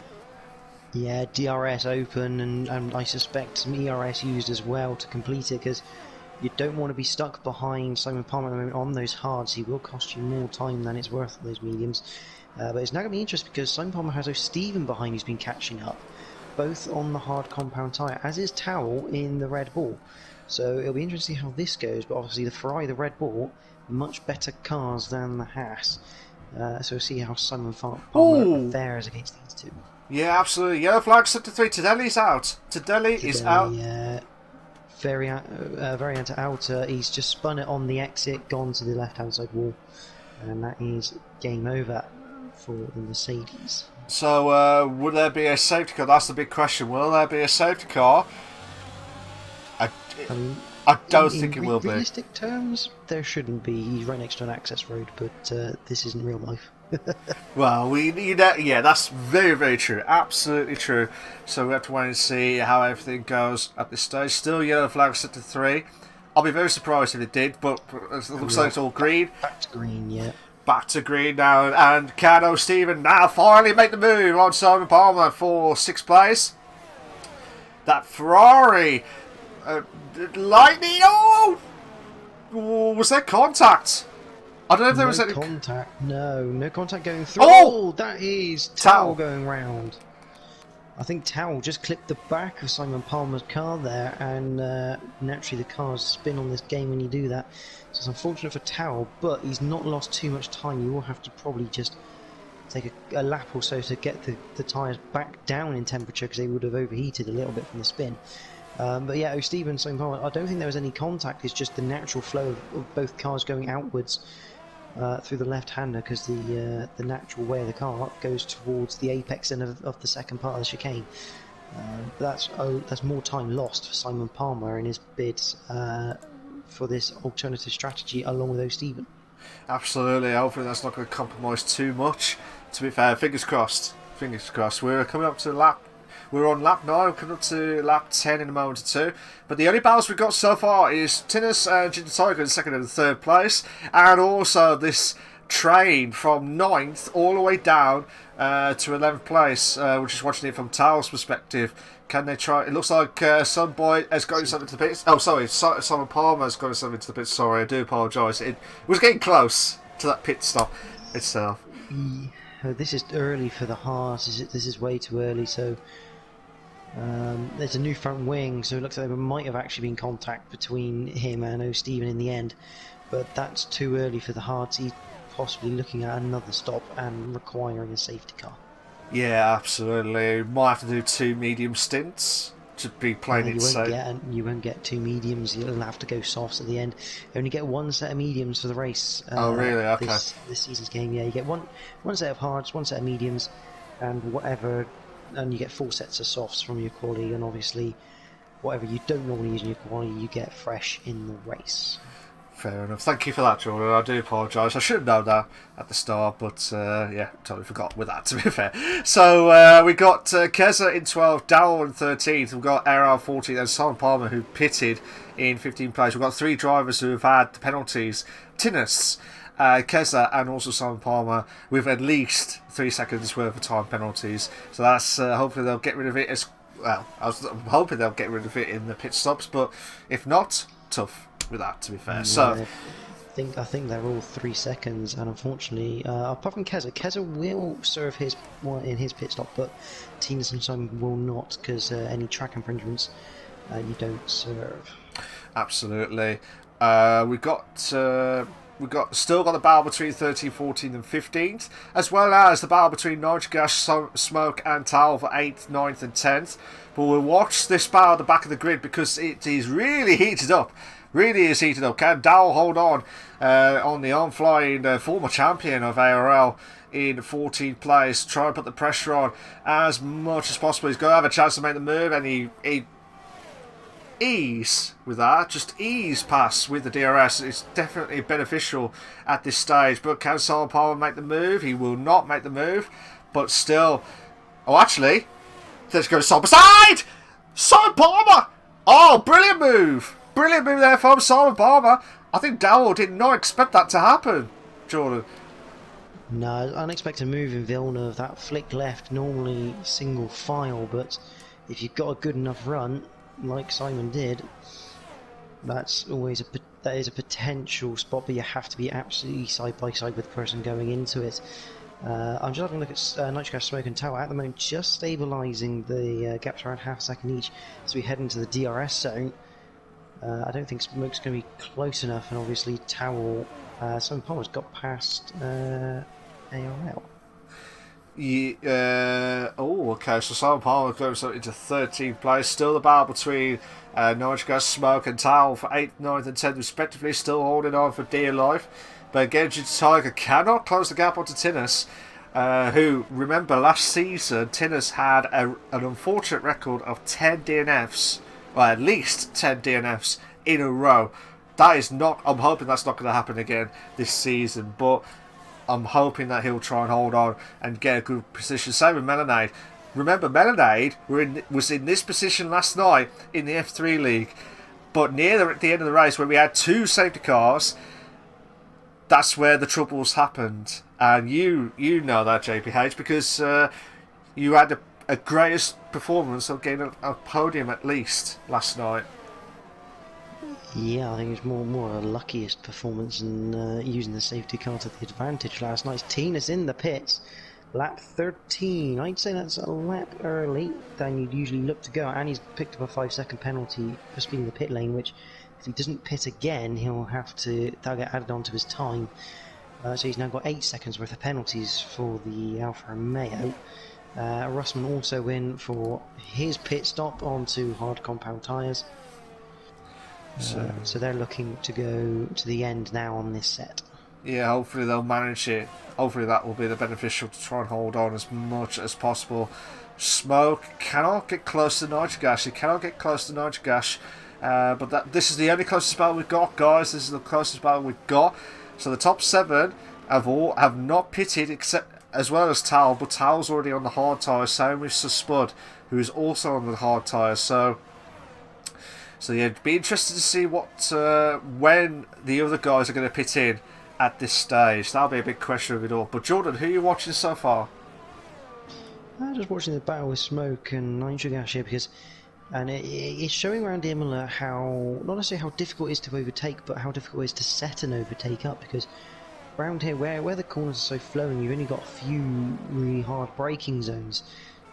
Yeah, DRS open, and I suspect some ERS used as well to complete it, because you don't want to be stuck behind Simon Palmer at the moment on those hards. He will cost you more time than it's worth on those mediums. But it's now going to be interesting because Simon Palmer has O'Stephen behind who's been catching up, both on the hard compound tyre, as is Towel in the Red Bull. So it'll be interesting to see how this goes, but obviously the Ferrari, the Red Bull, much better cars than the Haas. So we'll see how Simon Palmer fares against these two. Yeah, absolutely. Yellow flag set to 3. Tadeli's out. Tadeli is out. Variant outer. He's just spun it on the exit, gone to the left-hand side wall, and that is game over for the Mercedes. So, would there be a safety car? That's the big question. Will there be a safety car? I don't think it will be. In realistic terms, there shouldn't be. He's right next to an access road, but this isn't real life. Well, yeah, that's very, very true. Absolutely true. So we have to wait and see how everything goes at this stage. Still yellow flag set to 3. I'll be very surprised if it did, but it looks like it's all green. Back to green, yeah. Back to green now, and can O'Stephen now finally make the move on Simon Palmer for 6th place? That Ferrari, lightning, was there contact? I don't know if there was any contact. No contact going through. Oh, that is Towel going round. I think Towel just clipped the back of Simon Palmer's car there, and naturally the cars spin on this game when you do that. So it's unfortunate for Towel, but he's not lost too much time. You will have to probably just take a lap or so to get the tyres back down in temperature, because they would have overheated a little bit from the spin. But yeah, O'Stephen, Simon Palmer, I don't think there was any contact. It's just the natural flow of both cars going outwards through the left-hander, because the natural way of the car goes towards the apex end of the second part of the chicane. That's more time lost for Simon Palmer in his bids for this alternative strategy along with O'Stephen. Absolutely. Hopefully that's not going to compromise too much. To be fair, fingers crossed. Fingers crossed. We're coming up to lap. We're on lap 9, we're coming up to lap 10 in a moment or two. But the only battles we've got so far is Tinnis and Ginger Tiger in 2nd and 3rd place. And also this train from 9th all the way down to 11th place. We're just watching it from Towel's perspective. Can they try? It looks like some boy has got himself into the pits. Oh, sorry, Simon Palmer has got himself into the pits. Sorry, I do apologise. It was getting close to that pit stop itself. This is early for the Haas. This is way too early, so... there's a new front wing, so it looks like there might have actually been contact between him and O'Stephen in the end, but that's too early for the Hards. He's possibly looking at another stop and requiring a safety car. Yeah, absolutely. Might have to do 2 medium stints to be playing it safe. You won't get 2 mediums. You'll have to go softs at the end. You only get 1 set of mediums for the race. Oh, really? Okay. This season's game, yeah. You get one set of hards, 1 set of mediums, and whatever. And you get 4 sets of softs from your quali, and obviously whatever you don't normally use in your quali you get fresh in the race. Fair enough. Thank you for that, Jordan. I do apologise. I should have known that at the start, but yeah, totally forgot with that, to be fair. So we got Keza in 12th, Dowell in 13th, we've got IRL 14th, and Simon Palmer, who pitted in 15th place. We've got 3 drivers who have had the penalties. Tinnis, Keza, and also Simon Palmer with at least 3 seconds worth of time penalties. So that's hopefully they'll get rid of it as well. I'm hoping they'll get rid of it in the pit stops, but if not, tough with that, to be fair. Yeah, so I think they're all 3 seconds, and unfortunately, apart from Keza will serve his in his pit stop, but Tinnis and Simon will not, because any track infringements you don't serve. Absolutely. We've still got the battle between 13th, 14th and 15th, as well as the battle between Nitric Gas, Smoke and Towel for 8th, 9th and 10th. But we'll watch this battle at the back of the grid, because it is really heated up. Really is heated up. Can Dowell hold on the on-flying former champion of ARL in 14th place? Try and put the pressure on as much as possible. He's going to have a chance to make the move, and he ease with that, just ease pass with the DRS. It's definitely beneficial at this stage. But can Simon Palmer make the move? He will not make the move, but still. Oh, actually, let's go side by side. Simon Palmer. Oh, brilliant move. Brilliant move there from Simon Palmer. I think Dowell did not expect that to happen, Jordan. No, unexpected move in Villeneuve. That flick left, normally single file, but if you've got a good enough run, like Simon did, that's always that is a potential spot, but you have to be absolutely side by side with the person going into it. I'm just having a look at Nitrogas, Smoke and Tower at the moment, just stabilising the gaps around half a second each as we head into the DRS zone. I don't think Smoke's going to be close enough, and obviously Towel, Simon Palmer's got past ARL. Yeah, okay, so Simon Palmer goes into 13th place. Still the battle between Nitrogas, Smoke and Towel for 8th, 9th and 10th respectively, still holding on for dear life. But again, Tiger cannot close the gap onto Tinnis, who, remember, last season, Tinnis had an unfortunate record of 10 DNFs, well, at least 10 DNFs in a row. That is not, I'm hoping that's not going to happen again this season, but I'm hoping that he'll try and hold on and get a good position. Same with Melanade. Remember, Melanade was in this position last night in the F3 League, but near the end of the race, where we had 2 safety cars, that's where the troubles happened. And you know that, JPH, because you had a greatest performance of getting a podium at least last night. Yeah, I think it's more a luckiest performance and using the safety car to the advantage last night. Tina's in the pits, lap 13. I'd say that's a lap early than you'd usually look to go, and he's picked up a 5-second penalty for speeding the pit lane, which if he doesn't pit again, that'll get added onto his time. So he's now got 8 seconds worth of penalties for the Alfa Romeo. Russman also in for his pit stop onto hard compound tyres. So they're looking to go to the end now on this set. Yeah, hopefully they'll manage it. Hopefully that will be the beneficial to try and hold on as much as possible. Smoke cannot get close to Nitrogas. He cannot get close to Nitrogas. But this is the only closest battle we've got, guys. This is the closest battle we've got. So the top 7 have not pitted, except as well as Tal, but Tal's already on the hard tyres. Same with Sir Spud, who is also on the hard tyres. So yeah, it'd be interesting to see when the other guys are going to pit in at this stage. That'll be a big question of it all. But Jordan, who are you watching so far? I'm just watching the battle with Smoke and Nitrogas here because, and it's showing around Imola how, not necessarily how difficult it is to overtake, but how difficult it is to set an overtake up, because around here where the corners are so flowing, you've only got a few really hard braking zones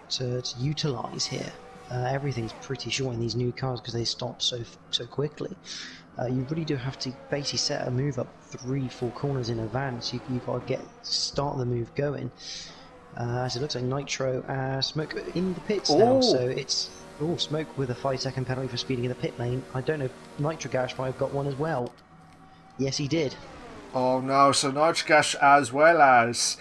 to utilise here. Everything's pretty short in these new cars because they stop so quickly. You really do have to basically set a move up 3-4 corners in advance. You've got to start the move going. As it looks like Nitro Smoke in the pits now, so it's Smoke with a 5-second penalty for speeding in the pit lane. I don't know if Nitrogas might have got one as well. Yes, he did. Oh no! So Nitrogas as well as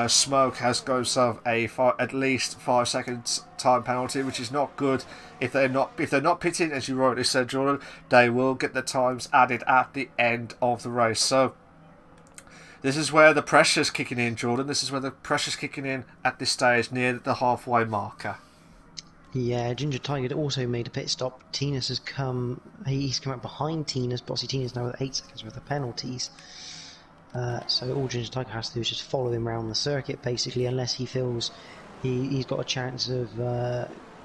Smoke has got himself at least 5 seconds time penalty, which is not good. If they're not pitting, as you rightly said, Jordan, they will get the times added at the end of the race. So this is where the pressure's kicking in, Jordan. This is where the pressure's kicking in at this stage near the halfway marker. Yeah, Ginger Tiger also made a pit stop. Tinas has come. He's come out behind Tinas. Bossy Tinas now with 8 seconds worth of penalties. So all Ginger Tiger has to do is just follow him around the circuit, basically, unless he feels he's got a chance of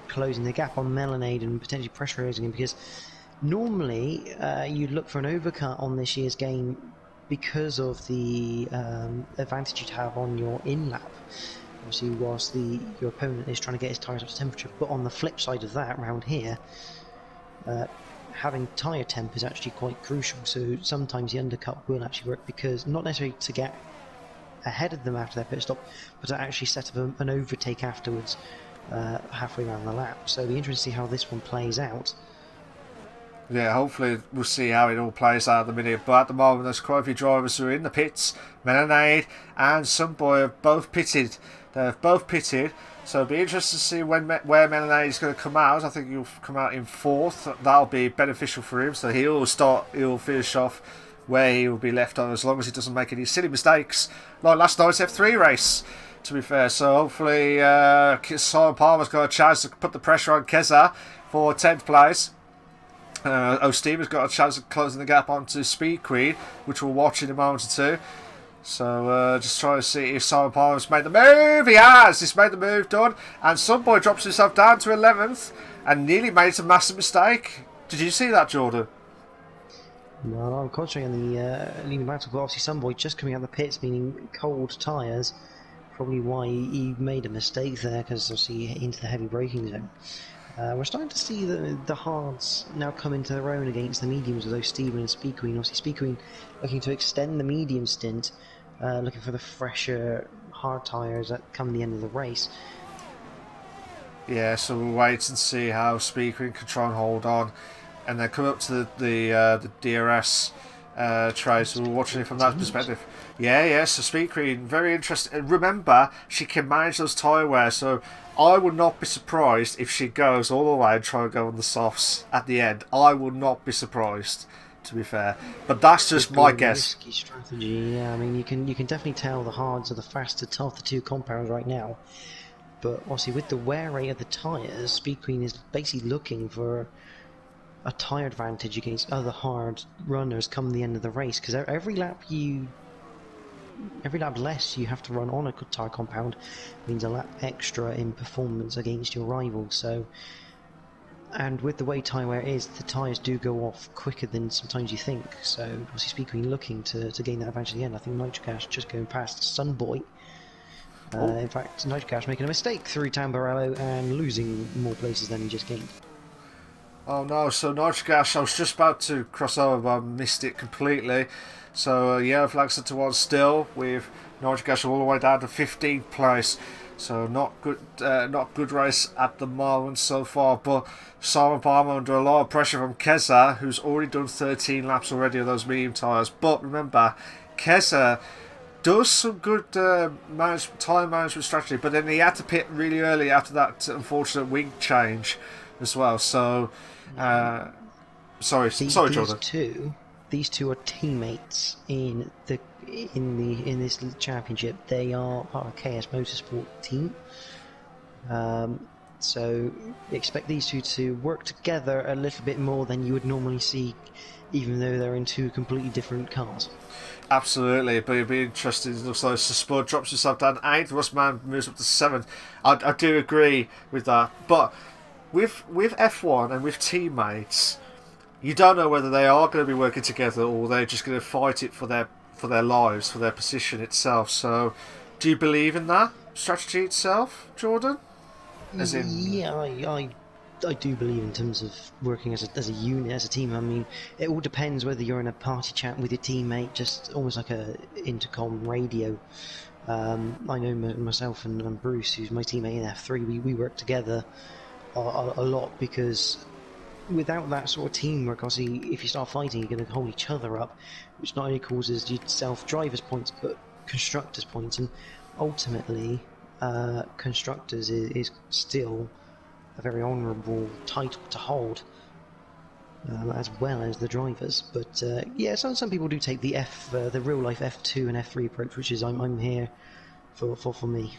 closing the gap on Melanade and potentially pressurising him, because normally you'd look for an overcut on this year's game because of the advantage you'd have on your in-lap. Obviously, whilst your opponent is trying to get his tyres up to temperature, but on the flip side of that, around here, having tyre temp is actually quite crucial. So sometimes the undercut will actually work, because not necessarily to get ahead of them after their pit stop, but to actually set up an overtake afterwards, halfway around the lap. So it'll be interesting to see how this one plays out. Yeah, hopefully we'll see how it all plays out at the minute. But at the moment, there's quite a few drivers who are in the pits. Melanade and Sunboy have both pitted. They've both pitted. So it'll be interesting to see where Melanade is going to come out. I think he'll come out in 4th. That'll be beneficial for him. So he'll finish off where he will be left on, as long as he doesn't make any silly mistakes like last night's F3 race, to be fair. So hopefully Simon Palmer's got a chance to put the pressure on Keza for 10th place. O'Steam has got a chance of closing the gap onto Speed Queen, which we'll watch in a moment or two. So just trying to see if Simon Palmer's made the move. He has. He's made the move, done. And some boy drops himself down to 11th and nearly made a massive mistake. Did you see that, Jordan? No, I'm concentrating on the leading battle, but obviously Sunboy just coming out of the pits, meaning cold tyres. Probably why he made a mistake there, because obviously into the heavy braking zone. We're starting to see the hards now come into their own against the mediums with those Steven and Speed Queen. Obviously Speed Queen looking to extend the medium stint, looking for the fresher hard tyres that come the end of the race. Yeah, so we'll wait and see how Speed Queen can try and hold on, and then come up to the DRS tries. So we're watching it from that perspective. Yeah. So Speed Queen, very interesting. Remember, she can manage those tyre wear, so I would not be surprised if she goes all the way and try and go on the softs at the end. I would not be surprised, to be fair. But that's just my guess. Risky strategy. Yeah, I mean you can definitely tell the hards are the faster of the two compounds right now. But obviously with the wear rate of the tyres, Speed Queen is basically looking for a tyre advantage against other hard runners come the end of the race, because every lap less you have to run on a good tyre compound means a lap extra in performance against your rivals. So, and with the way tyre wear is, the tyres do go off quicker than sometimes you think. So obviously Speed Queen looking to gain that advantage at the end. I think Nitrocash just going past Sunboy. In fact, Nitrocash making a mistake through Tamburello and losing more places than he just gained. Oh no, so Nitrocash, I was just about to cross over but I missed it completely. So yellow flag set to one still, with Nitrocash all the way down to 15th place. So not good race at the moment so far, but Simon Palmer under a lot of pressure from Keza, who's already done 13 laps already of those medium tyres. But remember, Keza does some good tyre management strategy, but then he had to pit really early after that unfortunate wing change as well. So sorry, Jordan. These two are teammates in this championship. They are part of KS Motorsport team. So expect these two to work together a little bit more than you would normally see, even though they're in two completely different cars. Absolutely, but it'd be interesting. It looks like Spud drops himself down 8th, Rustman moves up to 7th. I do agree with that, but with F1 and with teammates, you don't know whether they are going to be working together or they're just going to fight it for their lives, for their position itself. So, do you believe in that strategy itself, Jordan? As in, yeah, I do believe in terms of working as a unit, as a team. I mean, it all depends whether you're in a party chat with your teammate, just almost like a intercom radio. I know myself and Bruce, who's my teammate in F3, we work together a lot, because without that sort of teamwork, obviously, if you start fighting, you're going to hold each other up, which not only causes yourself drivers' points, but constructors' points, and ultimately, constructors is still a very honourable title to hold, as well as the drivers. But yeah, some people do take the real life F2 and F3 approach, which is I'm here for me.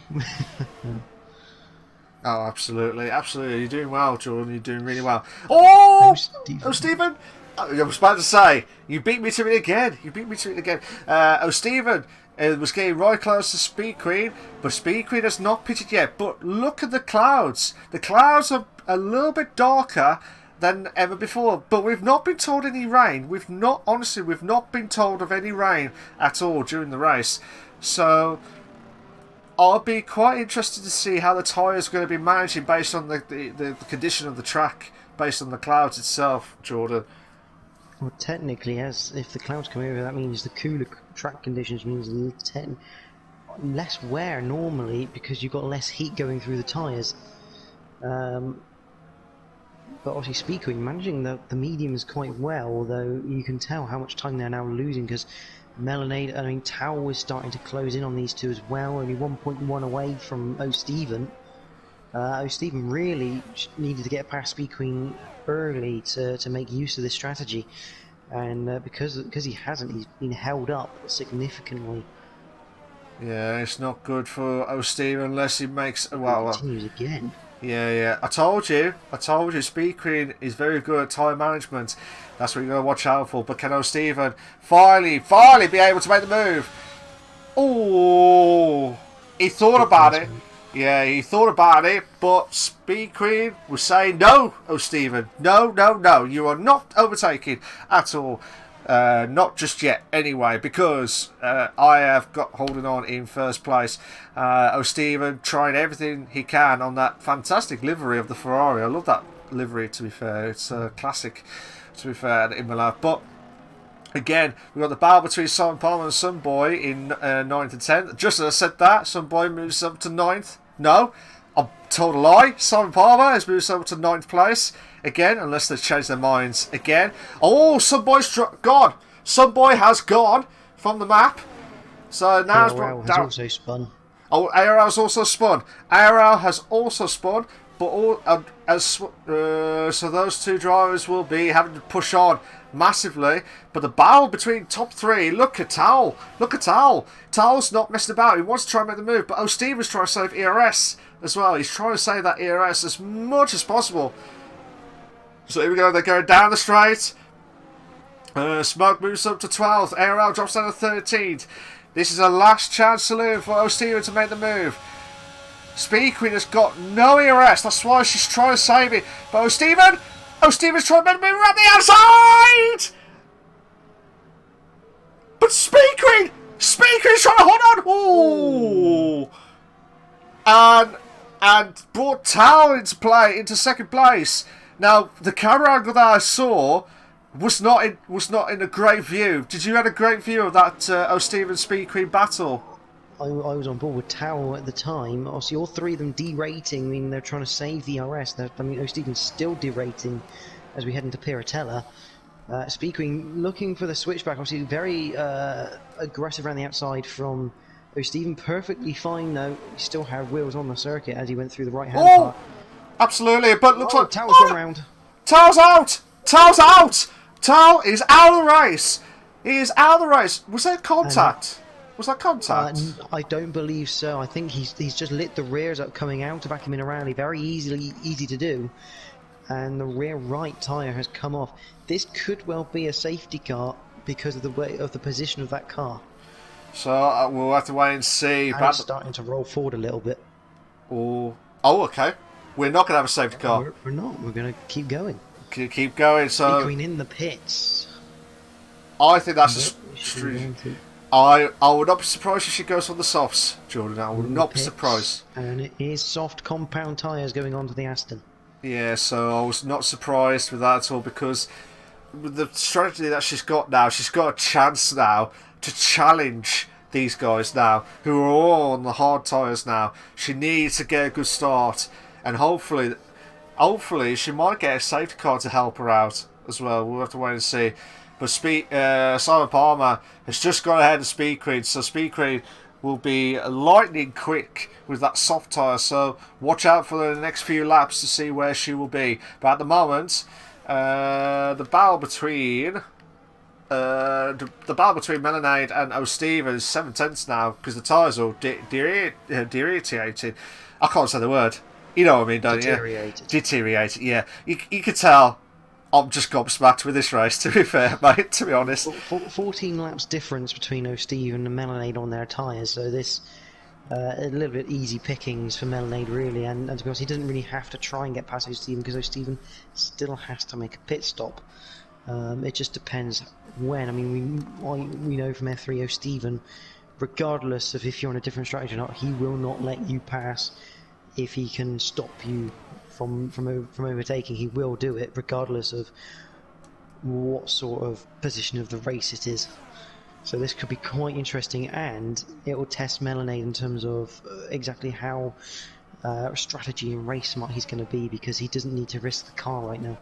Oh, absolutely. You're doing well, Jordan. You're doing really well. Oh, Stephen. I was about to say, you beat me to it again. Stephen was getting right close to Speed Queen, but Speed Queen has not pitted yet. But look at the clouds. The clouds are a little bit darker than ever before, but we've not been told any rain. We've not been told of any rain at all during the race. So I'll be quite interested to see how the tyres are going to be managing based on the condition of the track, based on the clouds itself, Jordan. Well, technically, if the clouds come over, that means the cooler track conditions means less wear normally, because you've got less heat going through the tyres. But obviously, Speed Queen managing the mediums quite well, although you can tell how much time they're now losing, because Tao is starting to close in on these two as well, only 1.1 away from O'Steven. O'Steven really needed to get past Speed Queen early to make use of this strategy, and because he hasn't, he's been held up significantly. Yeah, it's not good for O'Steven unless he makes Continues again. Yeah. I told you, Speed Queen is very good at time management. That's what you're going to watch out for. But can O'Steven finally be able to make the move? Oh, he thought about it. Yeah, he thought about it, but Speed Queen was saying, no, oh, Stephen, no, no, no, you are not overtaking at all. Not just yet, anyway, because I have got holding on in first place. Stephen trying everything he can on that fantastic livery of the Ferrari. I love that livery, to be fair. It's a classic, to be fair, at Imola. But again, we've got the battle between Simon Palmer and Sunboy in 9th and 10th. Just as I said that, Sunboy moves up to 9th. No, I'm told a lie. Simon Palmer has moved up to 9th place. Again, unless they've changed their minds again. Oh, Sunboy's gone. Sunboy has gone from the map. So now IRL has also spun. Oh, IRL has also spun. IRL has also spun. But so those two drivers will be having to push on massively. But the battle between top three, look at Towel. Look at Towel. Towel's not messing about. He wants to try and make the move. But Steve is trying to save ERS as well. He's trying to save that ERS as much as possible. So here we go. They're going down the straight. Smoke moves up to 12th. ARL drops down to 13th. This is a last chance saloon for O'Steven to make the move. Speed Queen has got no ERS. That's why she's trying to save it. But O'Steven's trying to make the move around the outside. But Speed Queen's trying to hold on. Ooh. And brought Towel into play, into second place. Now, the camera angle that I saw was not in a great view. Did you have a great view of that O'Steven Speed Queen battle? I was on board with Towel at the time. Obviously, all three of them derating. I mean, they're trying to save the RS. I mean, O'Steven's still derating as we head into Piratella. Speed Queen looking for the switchback. Obviously, very aggressive around the outside from O'Steven. Perfectly fine, though. He still had wheels on the circuit as he went through the right-hand part. Absolutely, but looks like Towel's gone round. Towel's out! Towel's out! Towel is out of the race. He is out of the race. Was there contact? Was that contact? I don't believe so. I think he's just lit the rears up coming out to back him in a rally. Very easy to do. And the rear right tyre has come off. This could well be a safety car because of the way of the position of that car. So we'll have to wait and see. And it's starting to roll forward a little bit. Oh, okay. We're not going to have a safety car. We're not. We're going to keep going. Keep going. So Queen in the pits. I think that's I would not be surprised if she goes on the softs, Jordan. I would not be surprised. And it is soft compound tyres going on to the Aston. Yeah, so I was not surprised with that at all because with the strategy that she's got now, she's got a chance now to challenge these guys now, who are all on the hard tyres now. She needs to get a good start, and hopefully she might get a safety car to help her out as well. We'll have to wait and see. But Simon Palmer has just gone ahead of Speed Queen, so Speed Queen will be lightning quick with that soft tyre, so watch out for the next few laps to see where she will be. But at the moment, the battle between Melonade and O'Steven is 7/10 now because the tyres are deteriorating. I can't say the word. You know what I mean, don't you? Deteriorated, yeah. You could tell I'm just gobsmacked with this race, to be fair, mate, to be honest. 14 laps difference between O'Steven and Melonade on their tyres, so this a little bit easy pickings for Melonade, really, and to be honest, he doesn't really have to try and get past O'Steven because O'Steven still has to make a pit stop. It just depends when. I mean, we know from F3 O'Steven, regardless of if you're on a different strategy or not, he will not let you pass. If he can stop you from overtaking, he will do it regardless of what sort of position of the race it is. So this could be quite interesting, and it will test Melonade in terms of exactly how strategy and race smart he's going to be, because he doesn't need to risk the car right now.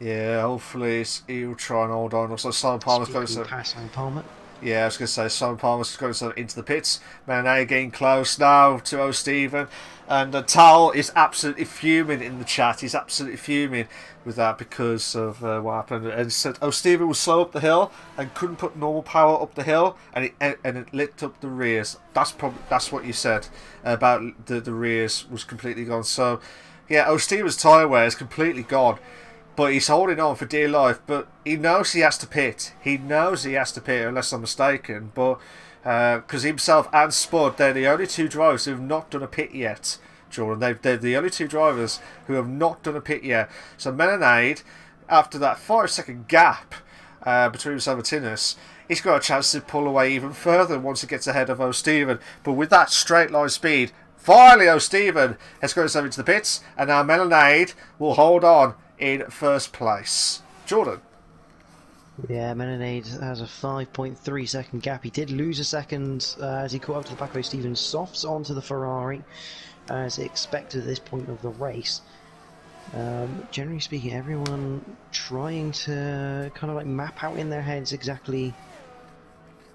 Yeah, hopefully he'll try and hold on. Also, Simon Palmer's going to pass Simon Palmer. Yeah, I was going to say Simon Palmer's going into the pits. Melonade getting close now to O'Steven. And Tal is absolutely fuming in the chat. He's absolutely fuming with that because of what happened. And he said O'Steven was slow up the hill and couldn't put normal power up the hill, and it lit up the rears. That's what you said about the rears was completely gone. So yeah, O'Steven's tyre wear is completely gone. But he's holding on for dear life. But he knows he has to pit. He knows he has to pit, unless I'm mistaken. But because himself and Spud, they're the only two drivers who have not done a pit yet, Jordan. They're the only two drivers who have not done a pit yet. So Melonade, after that 5-second gap between himself and Tinus, he's got a chance to pull away even further once he gets ahead of O'Stephen. But with that straight line speed, finally O'Stephen has got himself into the pits, and now Melonade will hold on in first place. Jordan. Yeah, Melonade has a 5.3 second gap. He did lose a second as he caught up to the back of O'Stephen. Softs onto the Ferrari as expected at this point of the race. Generally speaking, everyone trying to kind of like map out in their heads exactly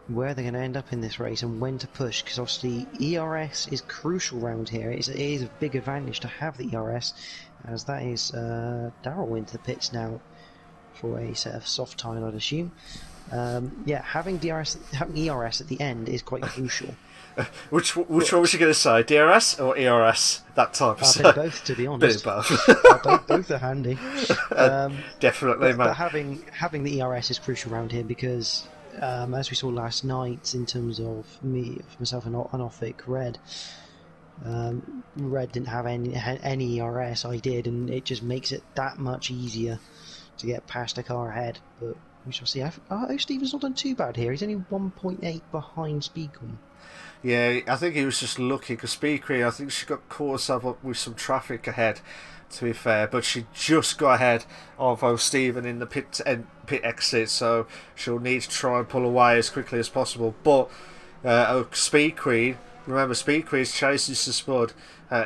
where they're going to end up in this race and when to push, because obviously ERS is crucial round here. It is a big advantage to have the ERS, as that is Darryl into the pits now for a set of soft tyre, I'd assume. Yeah, having ERS at the end is quite crucial. Which one was you going to say, DRS or ERS? That type of bit of both, to be honest. Bit of both. Both are handy. Definitely, but having the ERS is crucial around here because, as we saw last night, in terms of myself and Offic, Red didn't have any ERS. I did, and it just makes it that much easier to get past a car ahead. But we shall see. Stephen's not done too bad here. He's only 1.8 behind Speedcom. Yeah, I think he was just lucky because Speed Queen, I think she got caught herself up with some traffic ahead, to be fair, but she just got ahead of O'Stephen in the pit exit, so she'll need to try and pull away as quickly as possible. But Speed Queen, remember, Speed Queen is chasing Spud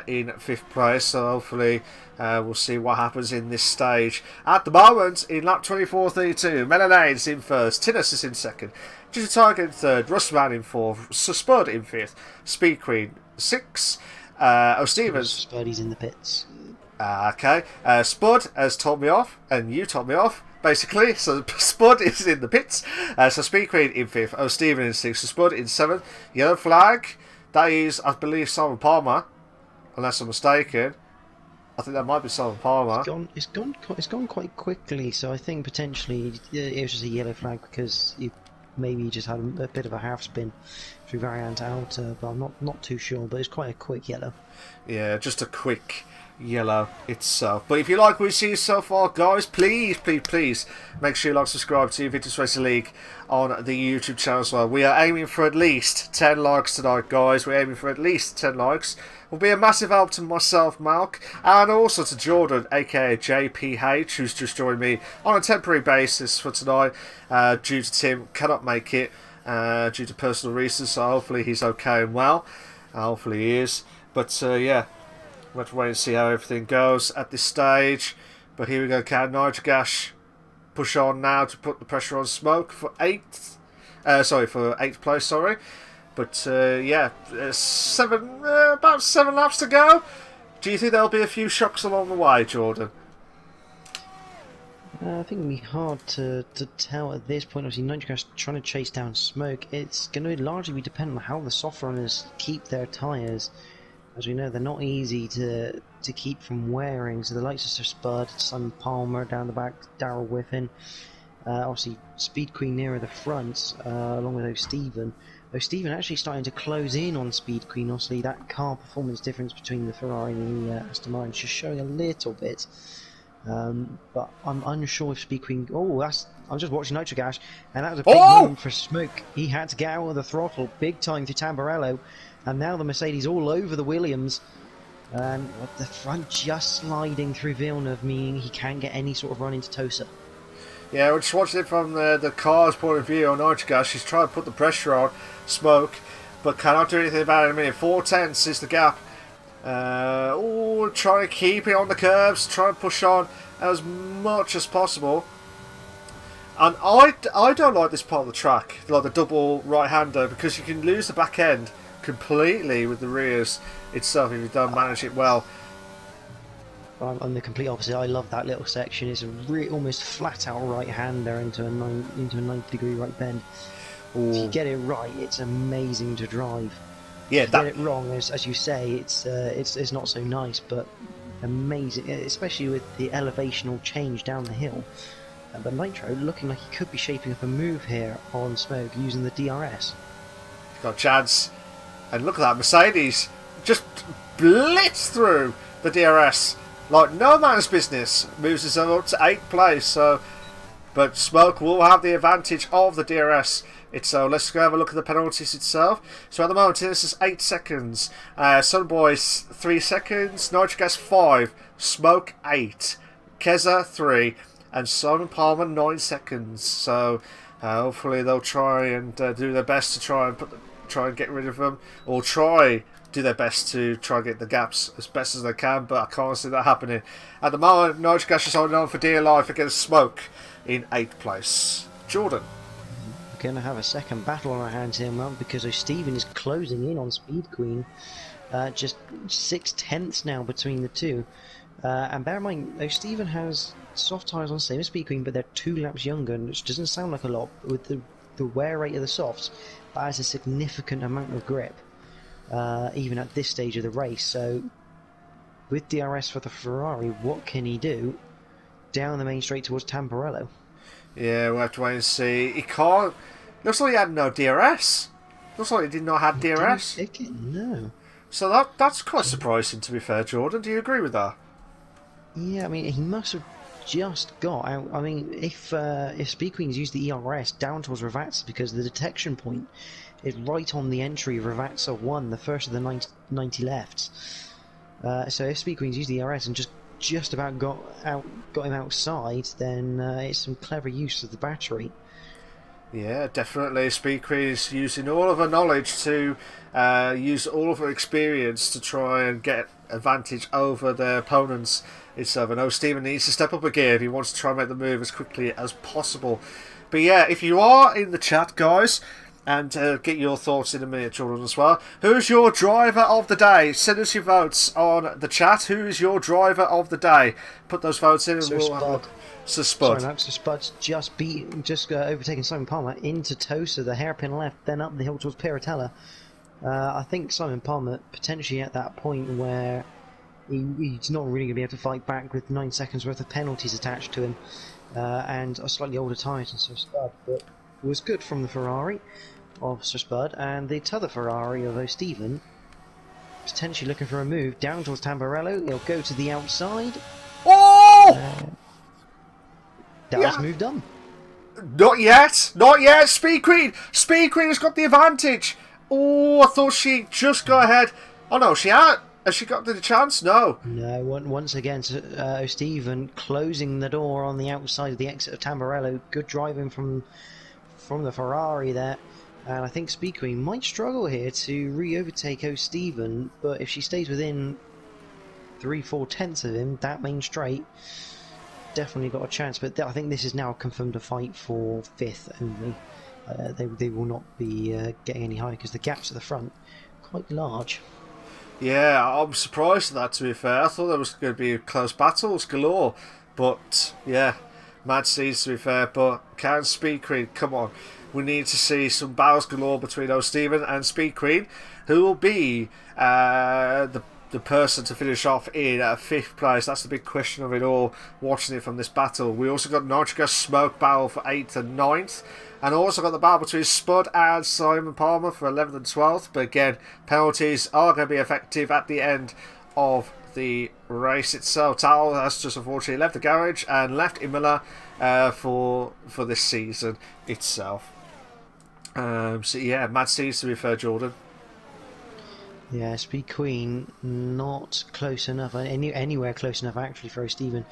in 5th place, so hopefully we'll see what happens in this stage. At the moment, in lap 24.32, Melonade's in first, Tinus is in second, Jitter Tiger in third, Rustman in fourth, Spud in fifth, Speed Queen 6, O'Stephen's... Spuddy's in the pits. Okay, Spud has told me off, and you told me off, basically, so Spud is in the pits, so Speed Queen in 5th, O'Stephen in 6th, so Spud in 7th, yellow flag, that is, I believe, Simon Palmer, unless I'm mistaken. I think that might be Simon Palmer. It's gone quite quickly, so I think potentially it was just a yellow flag because maybe he just had a bit of a half spin through variant outer, but I'm not too sure, but it's quite a quick yellow. Yeah, just a quick yellow itself. But if you like what you see so far, guys, please make sure you like, subscribe to Invictus Racing League on the YouTube channel as well. We are aiming for at least 10 likes tonight, guys. We're aiming for at least 10 likes. Will be a massive help to myself, Malc, and also to Jordan, aka JPH, who's just joined me on a temporary basis for tonight due to Tim cannot make it due to personal reasons, so hopefully he's okay and well. Hopefully he is. But yeah, we'll have to wait and see how everything goes at this stage. But here we go, can Nitrogash push on now to put the pressure on Smoke for 8th place, sorry. But yeah, about 7 laps to go. Do you think there'll be a few shocks along the way, Jordan? I think it'll be hard to tell at this point. Obviously, Nitrogash trying to chase down Smoke. It's going to largely be dependent on how the soft runners keep their tyres. As we know, they're not easy to keep from wearing. So the likes of Spud, Simon Palmer down the back, Darryl Whiffen, obviously Speed Queen nearer the front, along with O'Stephen. O'Stephen actually starting to close in on Speed Queen. Obviously, that car performance difference between the Ferrari and the Aston Martin is just showing a little bit. But I'm unsure if Speed Queen... I'm just watching Nitrogash, and that was a big moment for Smoke. He had to get out of the throttle big time through Tamburello, and now the Mercedes all over the Williams. And the front just sliding through Villeneuve, meaning he can't get any sort of run into Tosa. Yeah, we're just watching it from the car's point of view on Nitrogash. He's trying to put the pressure on Smoke, but cannot do anything about it in a minute. 4/10 is the gap. Trying to keep it on the curbs, trying to push on as much as possible. And I don't like this part of the track, like the double right-hander, because you can lose the back end completely with the rears itself if you don't manage it well. I'm the complete opposite. I love that little section. It's a almost flat-out right-hander into a 90-degree right bend. Ooh. If you get it right, it's amazing to drive. Yeah, if you get it wrong, as you say, it's not so nice, but amazing, especially with the elevational change down the hill. But Nitro looking like he could be shaping up a move here on Smoke using the DRS. got a chance. And look at that, Mercedes just blitz through the DRS like no man's business. Moves us up to 8th place. So, but Smoke will have the advantage of the DRS. So let's go have a look at the penalties itself. So at the moment this is 8 seconds. Sunboy 3 seconds. Nitric Gas 5. Smoke 8. Keza 3. And Simon Palmer 9 seconds. So hopefully they'll try and do their best to try and get rid of them, or do their best to try and get the gaps as best as they can. But I can't see that happening at the moment. Nitric Gas is holding on for dear life against Smoke in 8th place. Jordan. Going to have a second battle on our hands here, Malc, because O'Stephen is closing in on Speed Queen. Just 6/10 now between the two. And bear in mind, O'Stephen has soft tyres on the same as Speed Queen, but they're 2 laps younger, which doesn't sound like a lot. With the wear rate of the softs, that has a significant amount of grip, even at this stage of the race. So, with DRS for the Ferrari, what can he do down the main straight towards Tamburello? Yeah, we'll have to wait and see. He can't. Looks like he had no DRS. Looks like he did not have DRS. No. So that's quite surprising, to be fair, Jordan. Do you agree with that? Yeah, I mean, he must have just got out. I mean, if Speed Queen's used the ERS down towards Ravazza, because the detection point is right on the entry of Ravazza 1, the first of the 90 lefts. So if Speed Queen's used the ERS and just about got him outside, then it's some clever use of the battery. Yeah, definitely. Speed Queen is using all of her knowledge to use all of her experience to try and get advantage over their opponents itself. I know Stephen needs to step up again if he wants to try and make the move as quickly as possible. But yeah, if you are in the chat, guys, and get your thoughts in a minute, Jordan, as well. Who's your driver of the day? Send us your votes on the chat. Who is your driver of the day? Put those votes in and we'll have a... So Spud. Sorry, Max, Spud's just overtaken Simon Palmer into Tosa, the hairpin left, then up the hill towards Piratella. I think Simon Palmer potentially at that point where he's not really going to be able to fight back with 9 seconds worth of penalties attached to him, and a slightly older tyre than Sir Spud, but it was good from the Ferrari of Sir Spud, and the t'other Ferrari of O'Stephen potentially looking for a move down towards Tamburello. He'll go to the outside. Oh! That was move done. Not yet. Not yet. Speed Queen. Speed Queen has got the advantage. Oh, I thought she just got ahead. Oh no, she had. Has she got the chance? No. No. Once again, O'Stephen closing the door on the outside of the exit of Tamburello. Good driving from the Ferrari there. And I think Speed Queen might struggle here to re-overtake O'Stephen, but if she stays within 3-4 tenths of him, that main straight, definitely got a chance. But I think this is now confirmed a fight for 5th only. They will not be getting any higher because the gaps at the front quite large. Yeah, I'm surprised at that, to be fair. I thought there was going to be close battles galore. But yeah, mad seas, to be fair. But can Speed Queen, come on. We need to see some battles galore between O'Stephen and Speed Queen, who will be the person to finish off in 5th place. That's the big question of it all, watching it from this battle. We also got Nitric Gas Smoke battle for 8th and 9th, and also got the battle between Spud and Simon Palmer for 11th and 12th. But again, penalties are going to be effective at the end of the race itself. Tal has just unfortunately left the garage and left Imola for this season itself. So yeah, mad seas, to be fair, Jordan. Yeah, Speed Queen not close enough, anywhere close enough actually for O'Stephen,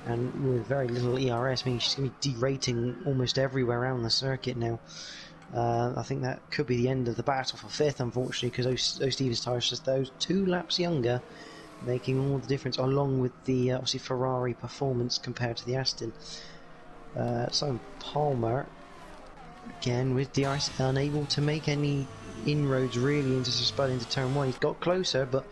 and with very little ERS, I mean she's going to be derating almost everywhere around the circuit now. I think that could be the end of the battle for 5th, unfortunately, because O'Stephen's tyres just those 2 laps younger, making all the difference, along with the obviously Ferrari performance compared to the Aston. Simon Palmer, again with DRS, unable to make any inroads really into Spud into turn 1. He's got closer, but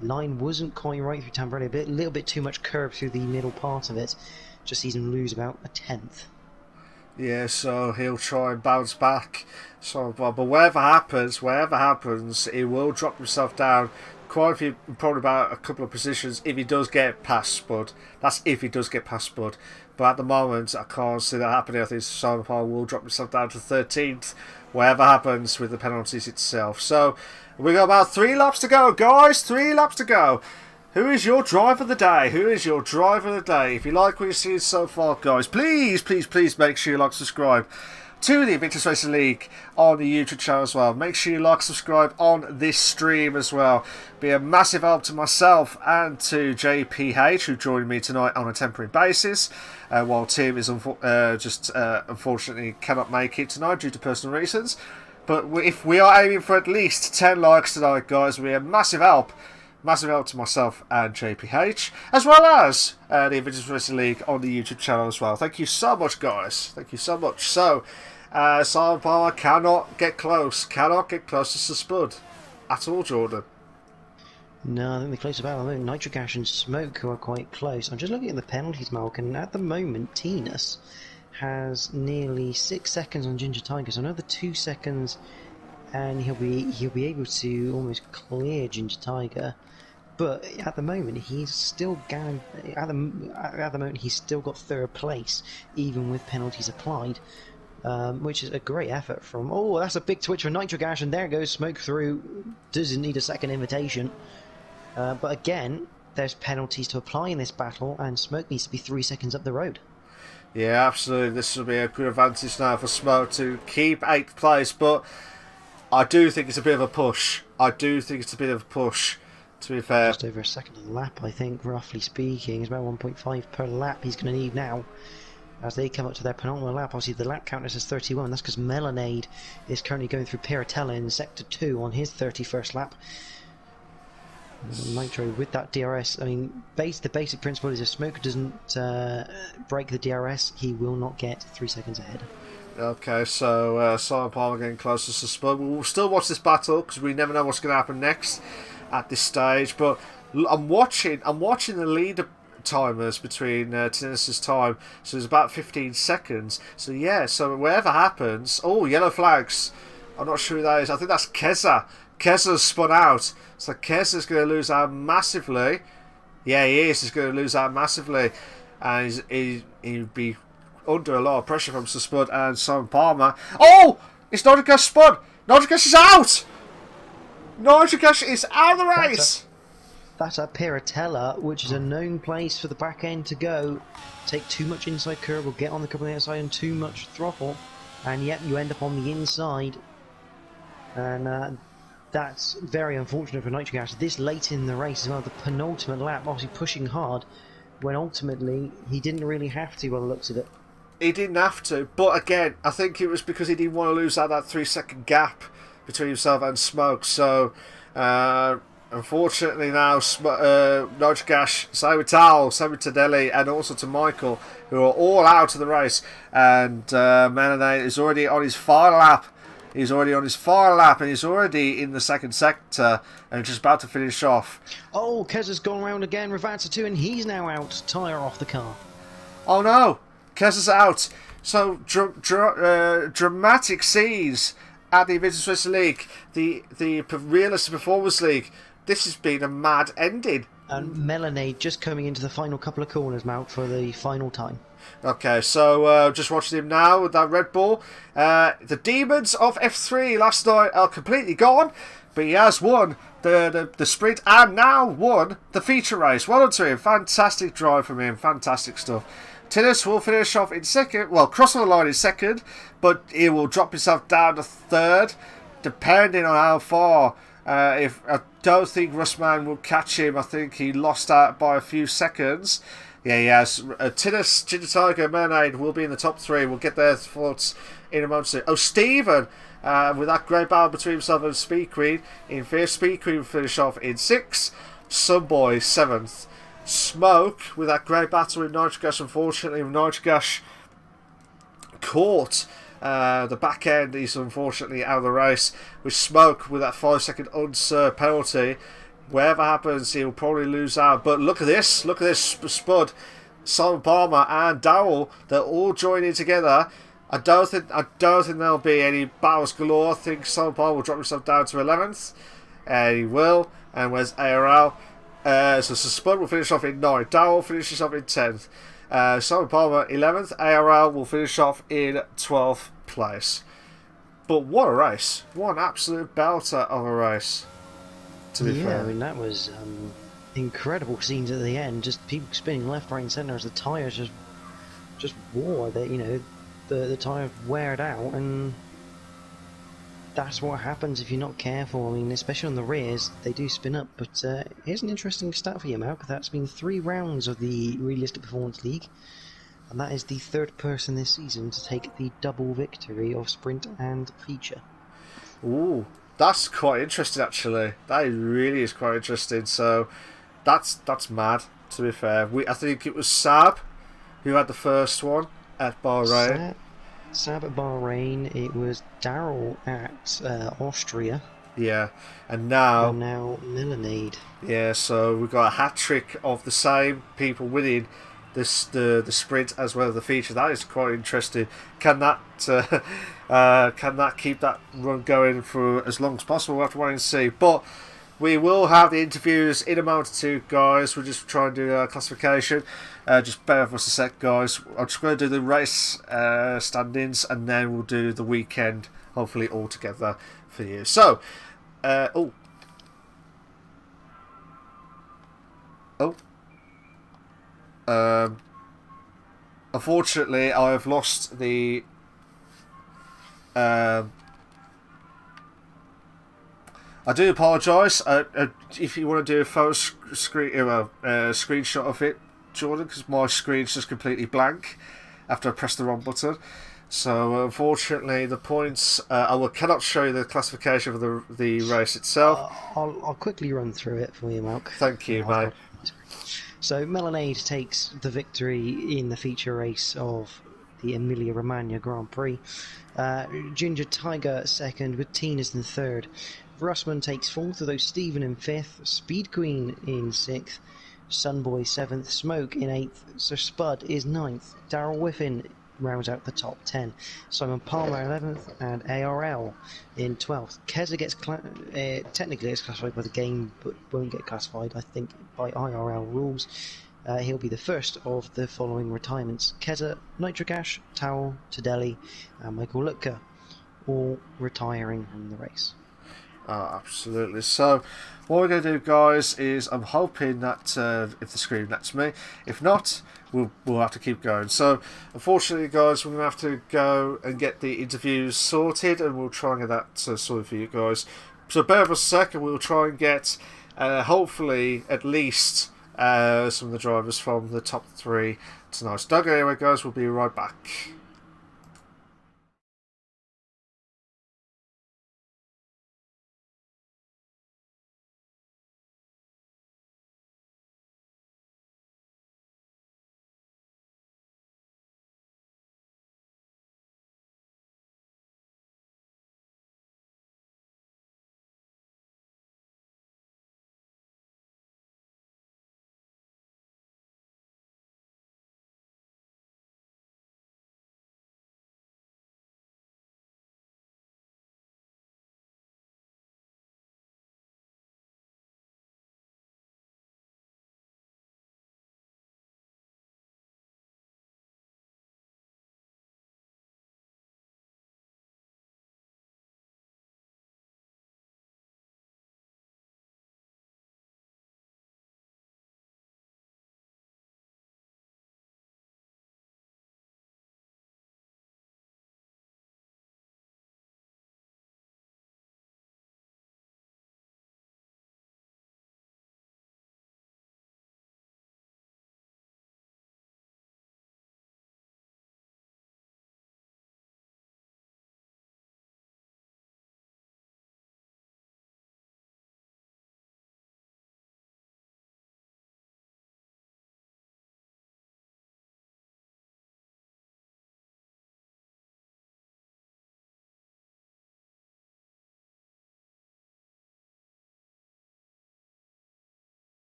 line wasn't quite right through Tamburello. A little bit too much curve through the middle part of it. Just sees him lose about a 10th. Yeah, so he'll try and bounce back. So, but whatever happens, he will drop himself down quite a few, probably about a couple of positions if he does get past Spud. That's if he does get past Spud. But at the moment, I can't see that happening. I think Simon Palmer will drop himself down to 13th, whatever happens with the penalties itself. So we got about 3 laps to go, guys. 3 laps to go. Who is your driver of the day? Who is your driver of the day? If you like what you've seen so far, guys, please, please, please make sure you like, subscribe to the Invictus Racing League on the YouTube channel as well. Make sure you like, subscribe on this stream as well. Be a massive help to myself and to JPH, who joined me tonight on a temporary basis, while Tim is unfortunately cannot make it tonight due to personal reasons. But if we are aiming for at least 10 likes tonight, guys, we're a massive help. Massive help to myself and JPH, as well as the Invictus Racing League on the YouTube channel as well. Thank you so much, guys. Thank you so much. So, Simon Palmer cannot get close to Spud at all, Jordan. No, I think the close about it. Nitric Ash and Smoke, who are quite close. I'm just looking at the penalties, Malc, and at the moment, Tinus has nearly 6 seconds on Ginger Tiger, so another 2 seconds, and he'll be able to almost clear Ginger Tiger. But at the moment, he's still at the moment he's still got 3rd place, even with penalties applied, which is a great effort from. Oh, that's a big twitch for Nitric Ash, and there goes Smoke through. Doesn't need a second invitation. But again, there's penalties to apply in this battle, and Smoke needs to be 3 seconds up the road. Yeah, absolutely. This will be a good advantage now for Smoke to keep 8th place, but I do think it's a bit of a push. To be fair. Just over a second a lap, I think, roughly speaking. It's about 1.5 per lap he's going to need now as they come up to their penultimate lap. Obviously, the lap count is 31. That's because Melanade is currently going through Piratella in Sector 2 on his 31st lap. Nitro with that DRS. I mean, the basic principle is if Smoke doesn't break the DRS, he will not get 3 seconds ahead. Okay, so Simon Palmer getting closer to Spud. We'll still watch this battle because we never know what's going to happen next at this stage. But I'm watching the leader timers between Tinus's time. So it's about 15 seconds. So yeah, so whatever happens. Oh, yellow flags. I'm not sure who that is. I think that's Keza. Keza's spun out. So Keza's going to lose out massively. Yeah, he is. He's going to lose out massively. And he'll be under a lot of pressure from Spud and Simon Palmer. Oh! It's Nitric Spud! Nitric is out! Nitric is out of the race! That's at Piratella, which is a known place for the back end to go. Take too much inside curve, or get on the couple on the outside, and too much throttle, and yet you end up on the inside. And that's very unfortunate for Nitric Ash. This late in the race as well, the penultimate lap, obviously pushing hard, when ultimately he didn't really have to by the looks of it. He didn't have to, but again, I think it was because he didn't want to lose out that 3 second gap between himself and Smoke. So, unfortunately now, Nitric Ash, same with Tal, same with Tadelli, and also to Michael, who are all out of the race. And Melanade is already on his final lap. And he's already in the 2nd sector and just about to finish off. Oh, Keza's gone round again, Ravazza 2, and he's now out. Tyre off the car. Oh no! Keza's out. So dramatic scenes at the Invictus Racing League, the Realistic Performance League. This has been a mad ending. And Melanade just coming into the final couple of corners, Malc, for the final time. Okay, so just watching him now with that Red Bull. The demons of F3 last night are completely gone, but he has won the sprint and now won the feature race. Well done to him. Fantastic drive from him. Fantastic stuff. Tinus will finish off in 2nd. Well, crossing the line in 2nd, but he will drop himself down to 3rd, depending on how far. If I don't think Russman will catch him. I think he lost out by a few seconds. Yeah, he has. Tinus, Ginger Tiger, and Mermaid will be in the top 3. We'll get their thoughts in a moment. Oh, Stephen, with that great battle between himself and Speed Queen in 5th. Speed Queen will finish off in 6th. Sunboy 7th. Smoke with that great battle with Nitric Ash. Unfortunately, Nitric Ash caught the back end. He's unfortunately out of the race. With Smoke with that 5 second unserved penalty. Whatever happens, he'll probably lose out. But look at this. Spud, Simon Palmer and Dowell, they're all joining together. I don't think there'll be any battles galore. I think Simon Palmer will drop himself down to 11th. He will. And where's ARL? So Spud will finish off in 9th. Darrell finishes off in 10th. Simon Palmer 11th. ARL will finish off in 12th place. But what a race. What an absolute belter of a race, to be fair. I mean, that was incredible scenes at the end. Just people spinning left, right, and centre as the tyres just wore. That, you know, the tyres weared out, and that's what happens if you're not careful. I mean, especially on the rears, they do spin up. But here's an interesting stat for you, Malc. That's been 3 rounds of the Realistic Performance League, and that is the 3rd person this season to take the double victory of sprint and feature. Ooh, that's quite interesting, actually. That really is quite interesting. So that's mad, to be fair. I think it was Saab who had the first one at Bahrain. Saab at Bahrain. It was Darrell at Austria. Yeah, and now Millenade. Yeah, so we've got a hat trick of the same people winning the sprint as well as the feature. That is quite interesting. Can that keep that run going for as long as possible? We'll have to wait and see. But we will have the interviews in a moment or two, guys. We'll just try and do a classification. Just bear with us a sec, guys. I'm just going to do the race standings, and then we'll do the weekend, hopefully all together for you. So, unfortunately, I have lost the. I do apologise. If you want to do a photo screenshot of it, Jordan, because my screen's just completely blank after I pressed the wrong button. So unfortunately, the points I cannot show you the classification of the race itself. I'll quickly run through it for you, Malc. Thank you, mate. So Millenade takes the victory in the feature race of the Emilia-Romagna Grand Prix. Ginger Tiger 2nd with Tina's in 3rd. Russman takes 4th, although Stephen in 5th. Speed Queen in 6th. Sunboy 7th. Smoke in 8th. Sir Spud is 9th. Darrell Whiffin rounds out the top 10. Simon Palmer 11th and ARL in 12th. Keza gets technically gets classified by the game, but won't get classified, I think, by IRL rules. He'll be the first of the following retirements: Keza, Nitrocash, Towel, Tadelli, and Michael Lutka, all retiring from the race. Absolutely. So what we're going to do, guys, is I'm hoping that if the screen lets me, if not, we'll have to keep going. So unfortunately, guys, we're going to have to go and get the interviews sorted, and we'll try and get that sorted for you guys. So bear with us a second. We'll try and get hopefully at least some of the drivers from the top 3 tonight. So anyway, guys, we'll be right back.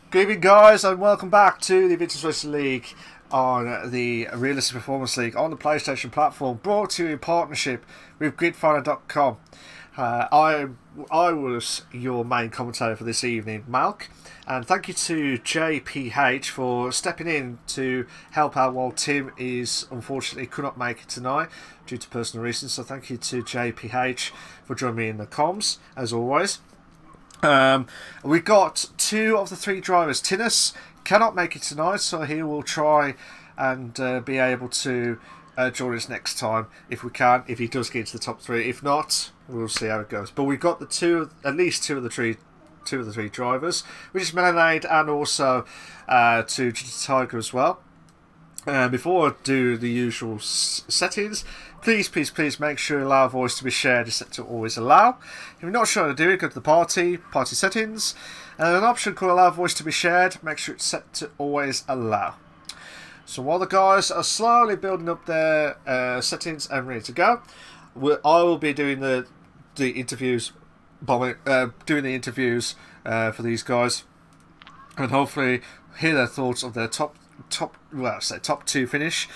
Good evening, guys, and welcome back to the Invictus Racing League on the Realistic Performance League on the PlayStation platform, brought to you in partnership with gridfinder.com. I was your main commentator for this evening, Malc, and thank you to JPH for stepping in to help out while Tim unfortunately could not make it tonight due to personal reasons. So thank you to JPH for joining me in the comms, as always. We got 2 of the 3 drivers. Tinus cannot make it tonight, so he will try and be able to join us next time if we can, if he does get into the top 3. If not, we'll see how it goes. But we've got at least two of the three drivers, which is Melanade and also to Tiger as well. Before I do the usual settings, please make sure allow voice to be shared is set to always allow. If you're not sure how to do it, go to the party settings, and an option called allow voice to be shared, make sure it's set to always allow. So while the guys are slowly building up their settings and ready to go, I will be doing the interviews, for these guys, and hopefully hear their thoughts of their top 2 finish,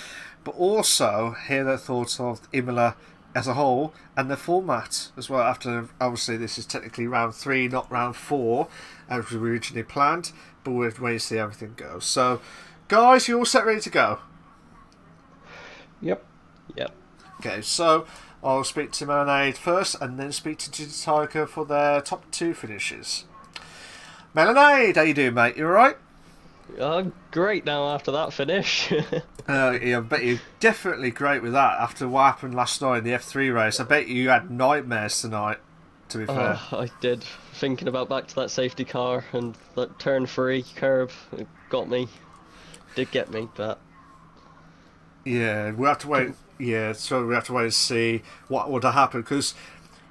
but also hear their thoughts of Imola as a whole and the format as well. After, obviously, this is technically round 3, not round 4, as we originally planned, but we're waiting to see how everything goes. So, guys, you all set, ready to go? Yep. Okay, so I'll speak to Melanade first, and then speak to Tiger for their top 2 finishes. Melanade, how you doing, mate? You all right? Great now after that finish. Yeah, I bet you're definitely great with that after what happened last night in the F3 race. I bet you had nightmares tonight, to be fair. I did. Thinking about back to that safety car and that turn 3 curb, it got me. Did get me, but... Yeah, we have to wait. Yeah, so we have to wait and see what would have happened, because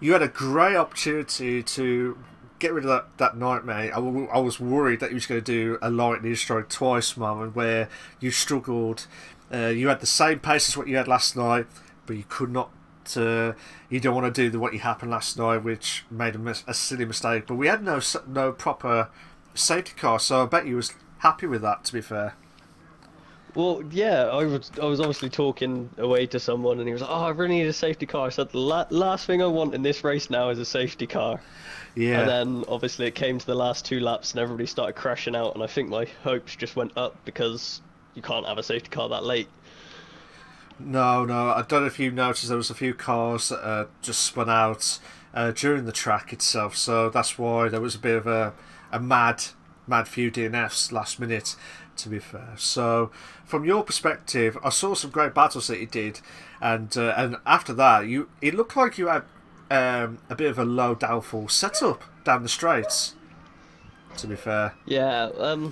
you had a great opportunity to get rid of that nightmare. I was worried that you was going to do a lightning strike twice, Mum, and where you struggled. You had the same pace as what you had last night, but you could not. You don't want to do what happened last night, which made a silly mistake. But we had no proper safety car, so I bet you was happy with that, to be fair. Well, yeah, I was obviously talking away to someone, and he was like, "Oh, I really need a safety car." I said, "The last thing I want in this race now is a safety car." Yeah. And then obviously it came to the last 2 laps, and everybody started crashing out, and I think my hopes just went up because you can't have a safety car that late. No, I don't know if you noticed there was a few cars that just spun out during the track itself, so that's why there was a bit of a mad few DNFs last minute, to be fair. So from your perspective, I saw some great battles that you did, and after that, it looked like you had a bit of a low downfall setup down the straights, to be fair. Yeah, I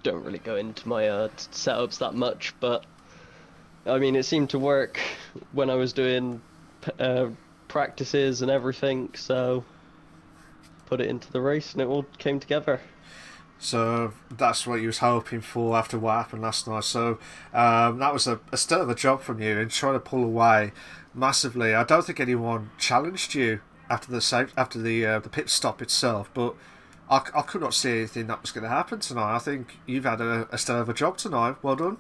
don't really go into my setups that much, but I mean, it seemed to work when I was doing practices and everything, so put it into the race and it all came together. So that's what you was hoping for after what happened last night. So that was a still of a job from you, and trying to pull away massively. I don't think anyone challenged you after the pit stop itself, but I could not see anything that was going to happen tonight. I think you've had a still of a job tonight. Well done,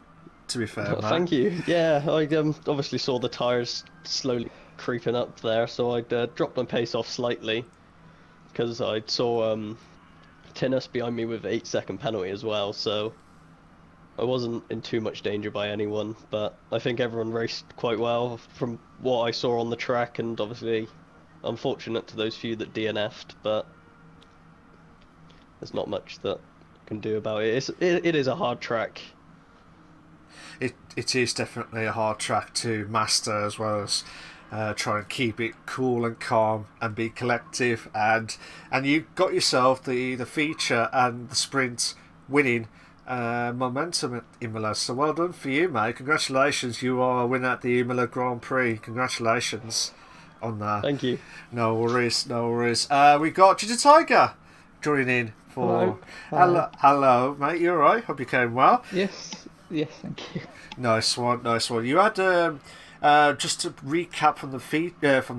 to be fair, mate. Thank you. Yeah, I obviously saw the tyres slowly creeping up there, so I dropped my pace off slightly because I saw Tinus behind me with 8-second penalty as well, so I wasn't in too much danger by anyone, but I think everyone raced quite well from what I saw on the track, and obviously unfortunate to those few that DNF'd, but there's not much that I can do about it. It is a hard track. It is definitely a hard track to master, as well as try and keep it cool and calm and be collective, and you got yourself the feature and the sprint winning momentum at Imola, so well done for you, mate. Congratulations, you are a winner at the Imola Grand Prix. Congratulations on that. Thank you. No worries. We got Ginger Tiger joining in for... Hello, mate, you alright? Hope you came well. Yes, thank you. Nice one. You had just to recap from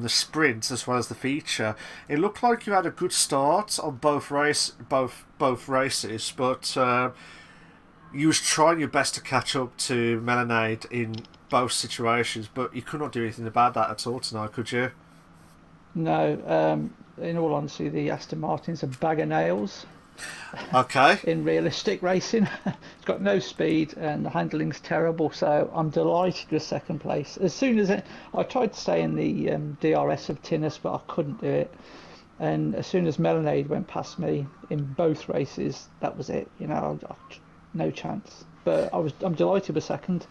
the sprint as well as the feature, it looked like you had a good start on both races, but you was trying your best to catch up to Melonade in both situations, but you could not do anything about that at all tonight, could you? No, in all honesty, the Aston Martin's a bag of nails. Okay. In realistic racing, it's got no speed and the handling's terrible. So I'm delighted with second place. As soon as I tried to stay in the DRS of Tinnis, but I couldn't do it. And as soon as Melonade went past me in both races, that was it. You know, no chance. But I'm delighted with second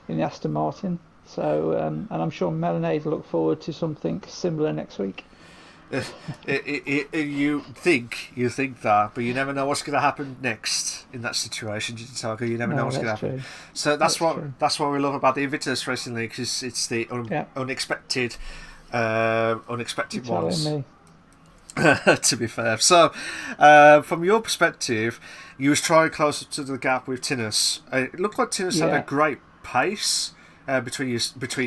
in the Aston Martin. So and I'm sure Melonade will look forward to something similar next week. You think that, but you never know what's going to happen next in that situation, Tiger. You never know what's going to happen. True. So that's what we love about the Invictus Racing League, because it's the unexpected ones. To be fair, so from your perspective, you was trying closer to the gap with Tinnis. It looked like Tinnis had a great pace between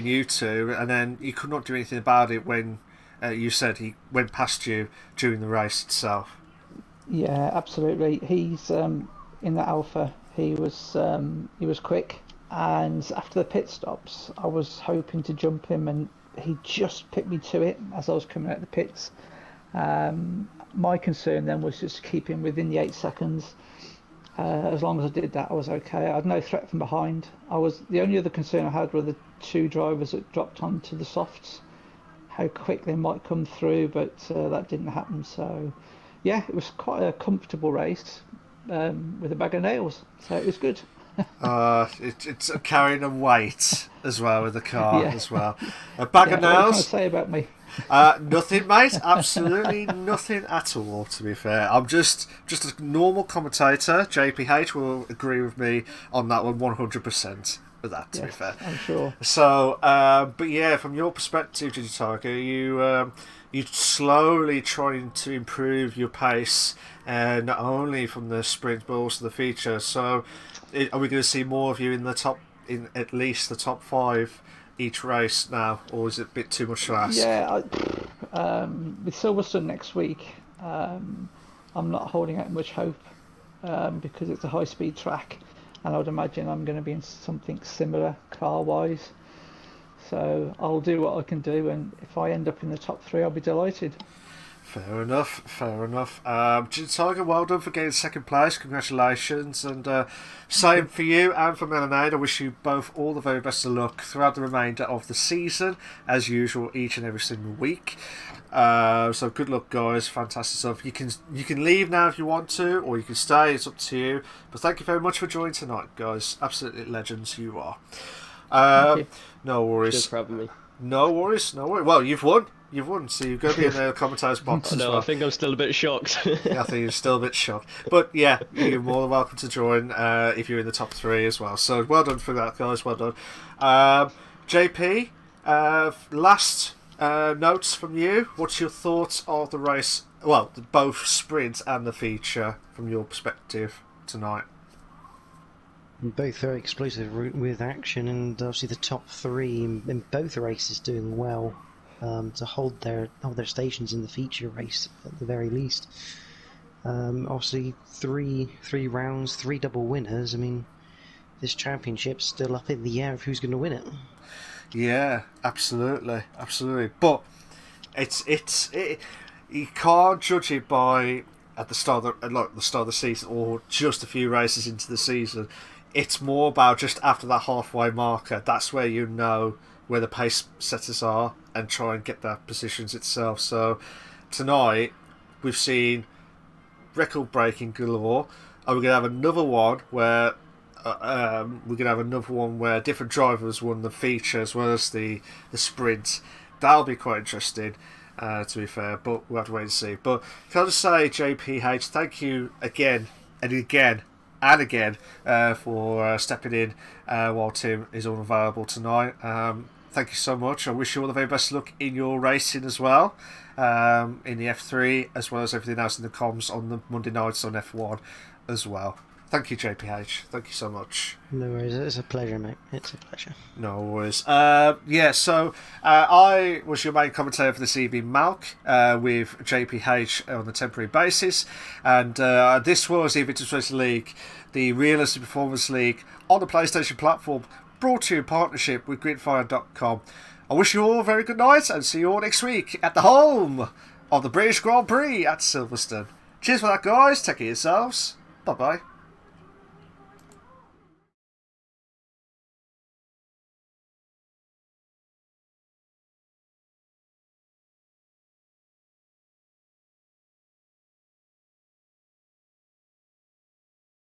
you two, and then you could not do anything about it when. You said he went past you during the race itself. Yeah, absolutely. He's in the Alpha. He was quick, and after the pit stops, I was hoping to jump him, and he just picked me to it as I was coming out of the pits. My concern then was just to keep him within the 8 seconds. As long as I did that, I was okay. I had no threat from behind. The only other concern I had were the two drivers that dropped onto the softs. How quick they might come through, but that didn't happen. So, yeah, it was quite a comfortable race with a bag of nails. So it was good. It's carrying a weight as well with the car as well. A bag of nails. What are you trying to say about me? Nothing, mate. Absolutely nothing at all. To be fair, I'm just a normal commentator. JPH will agree with me on that one 100%. That, to be fair, I'm sure. So, but yeah, from your perspective, Digitaga, you slowly trying to improve your pace, not only from the sprint but also the feature. So, are we going to see more of you in at least the top 5 each race now, or is it a bit too much to ask? Yeah, with Silverstone next week, I'm not holding out much hope because it's a high-speed track. And I would imagine I'm going to be in something similar car-wise. So I'll do what I can do, and if I end up in the top 3, I'll be delighted. Fair enough. Tiger, well done for getting second place. Congratulations. And same for you and for Melonade. I wish you both all the very best of luck throughout the remainder of the season, as usual, each and every single week. So good luck, guys. Fantastic stuff. You can leave now if you want to, or you can stay. It's up to you. But thank you very much for joining tonight, guys. Absolutely legends you are. Thank you. No worries. Cheers for having me. No worries. Well, you've won. So you've got to be in the commentators box as well. I think I'm still a bit shocked. I think you're still a bit shocked. But yeah, you're more than welcome to join if you're in the top 3 as well. So well done for that, guys. Well done. JP, last notes from you. What's your thoughts of the race? Well, both sprint and the feature from your perspective tonight. Both very explosive with action, and obviously the top 3 in both races doing well. To hold their stations in the feature race at the very least. Obviously, three rounds, 3 double winners. I mean, this championship's still up in the air of who's going to win it. Yeah, absolutely. But you can't judge it by at the start of the season or just a few races into the season. It's more about just after that halfway marker. That's where you know where the pace setters are and try and get that positions itself. So tonight we've seen record breaking galore, and we're gonna have another one where different drivers won the feature as well as the sprint. That'll be quite interesting, to be fair, but we'll have to wait and see. But can I just say, JPH, thank you again and again and again for stepping in while Tim is unavailable tonight. Thank you so much. I wish you all the very best luck in your racing as well, in the F3, as well as everything else in the comms on the Monday nights on F1 as well. Thank you, JPH. Thank you so much. No worries, it's a pleasure, mate. It's a pleasure. No worries. So I was your main commentator for this evening, Malc, with JPH on a temporary basis. And this was the Invictus Racing League, the Realistic Performance League on the PlayStation platform, brought to you in partnership with Gridfire.com. I wish you all a very good night and see you all next week at the home of the British Grand Prix at Silverstone. Cheers for that, guys. Take care of yourselves. Bye-bye.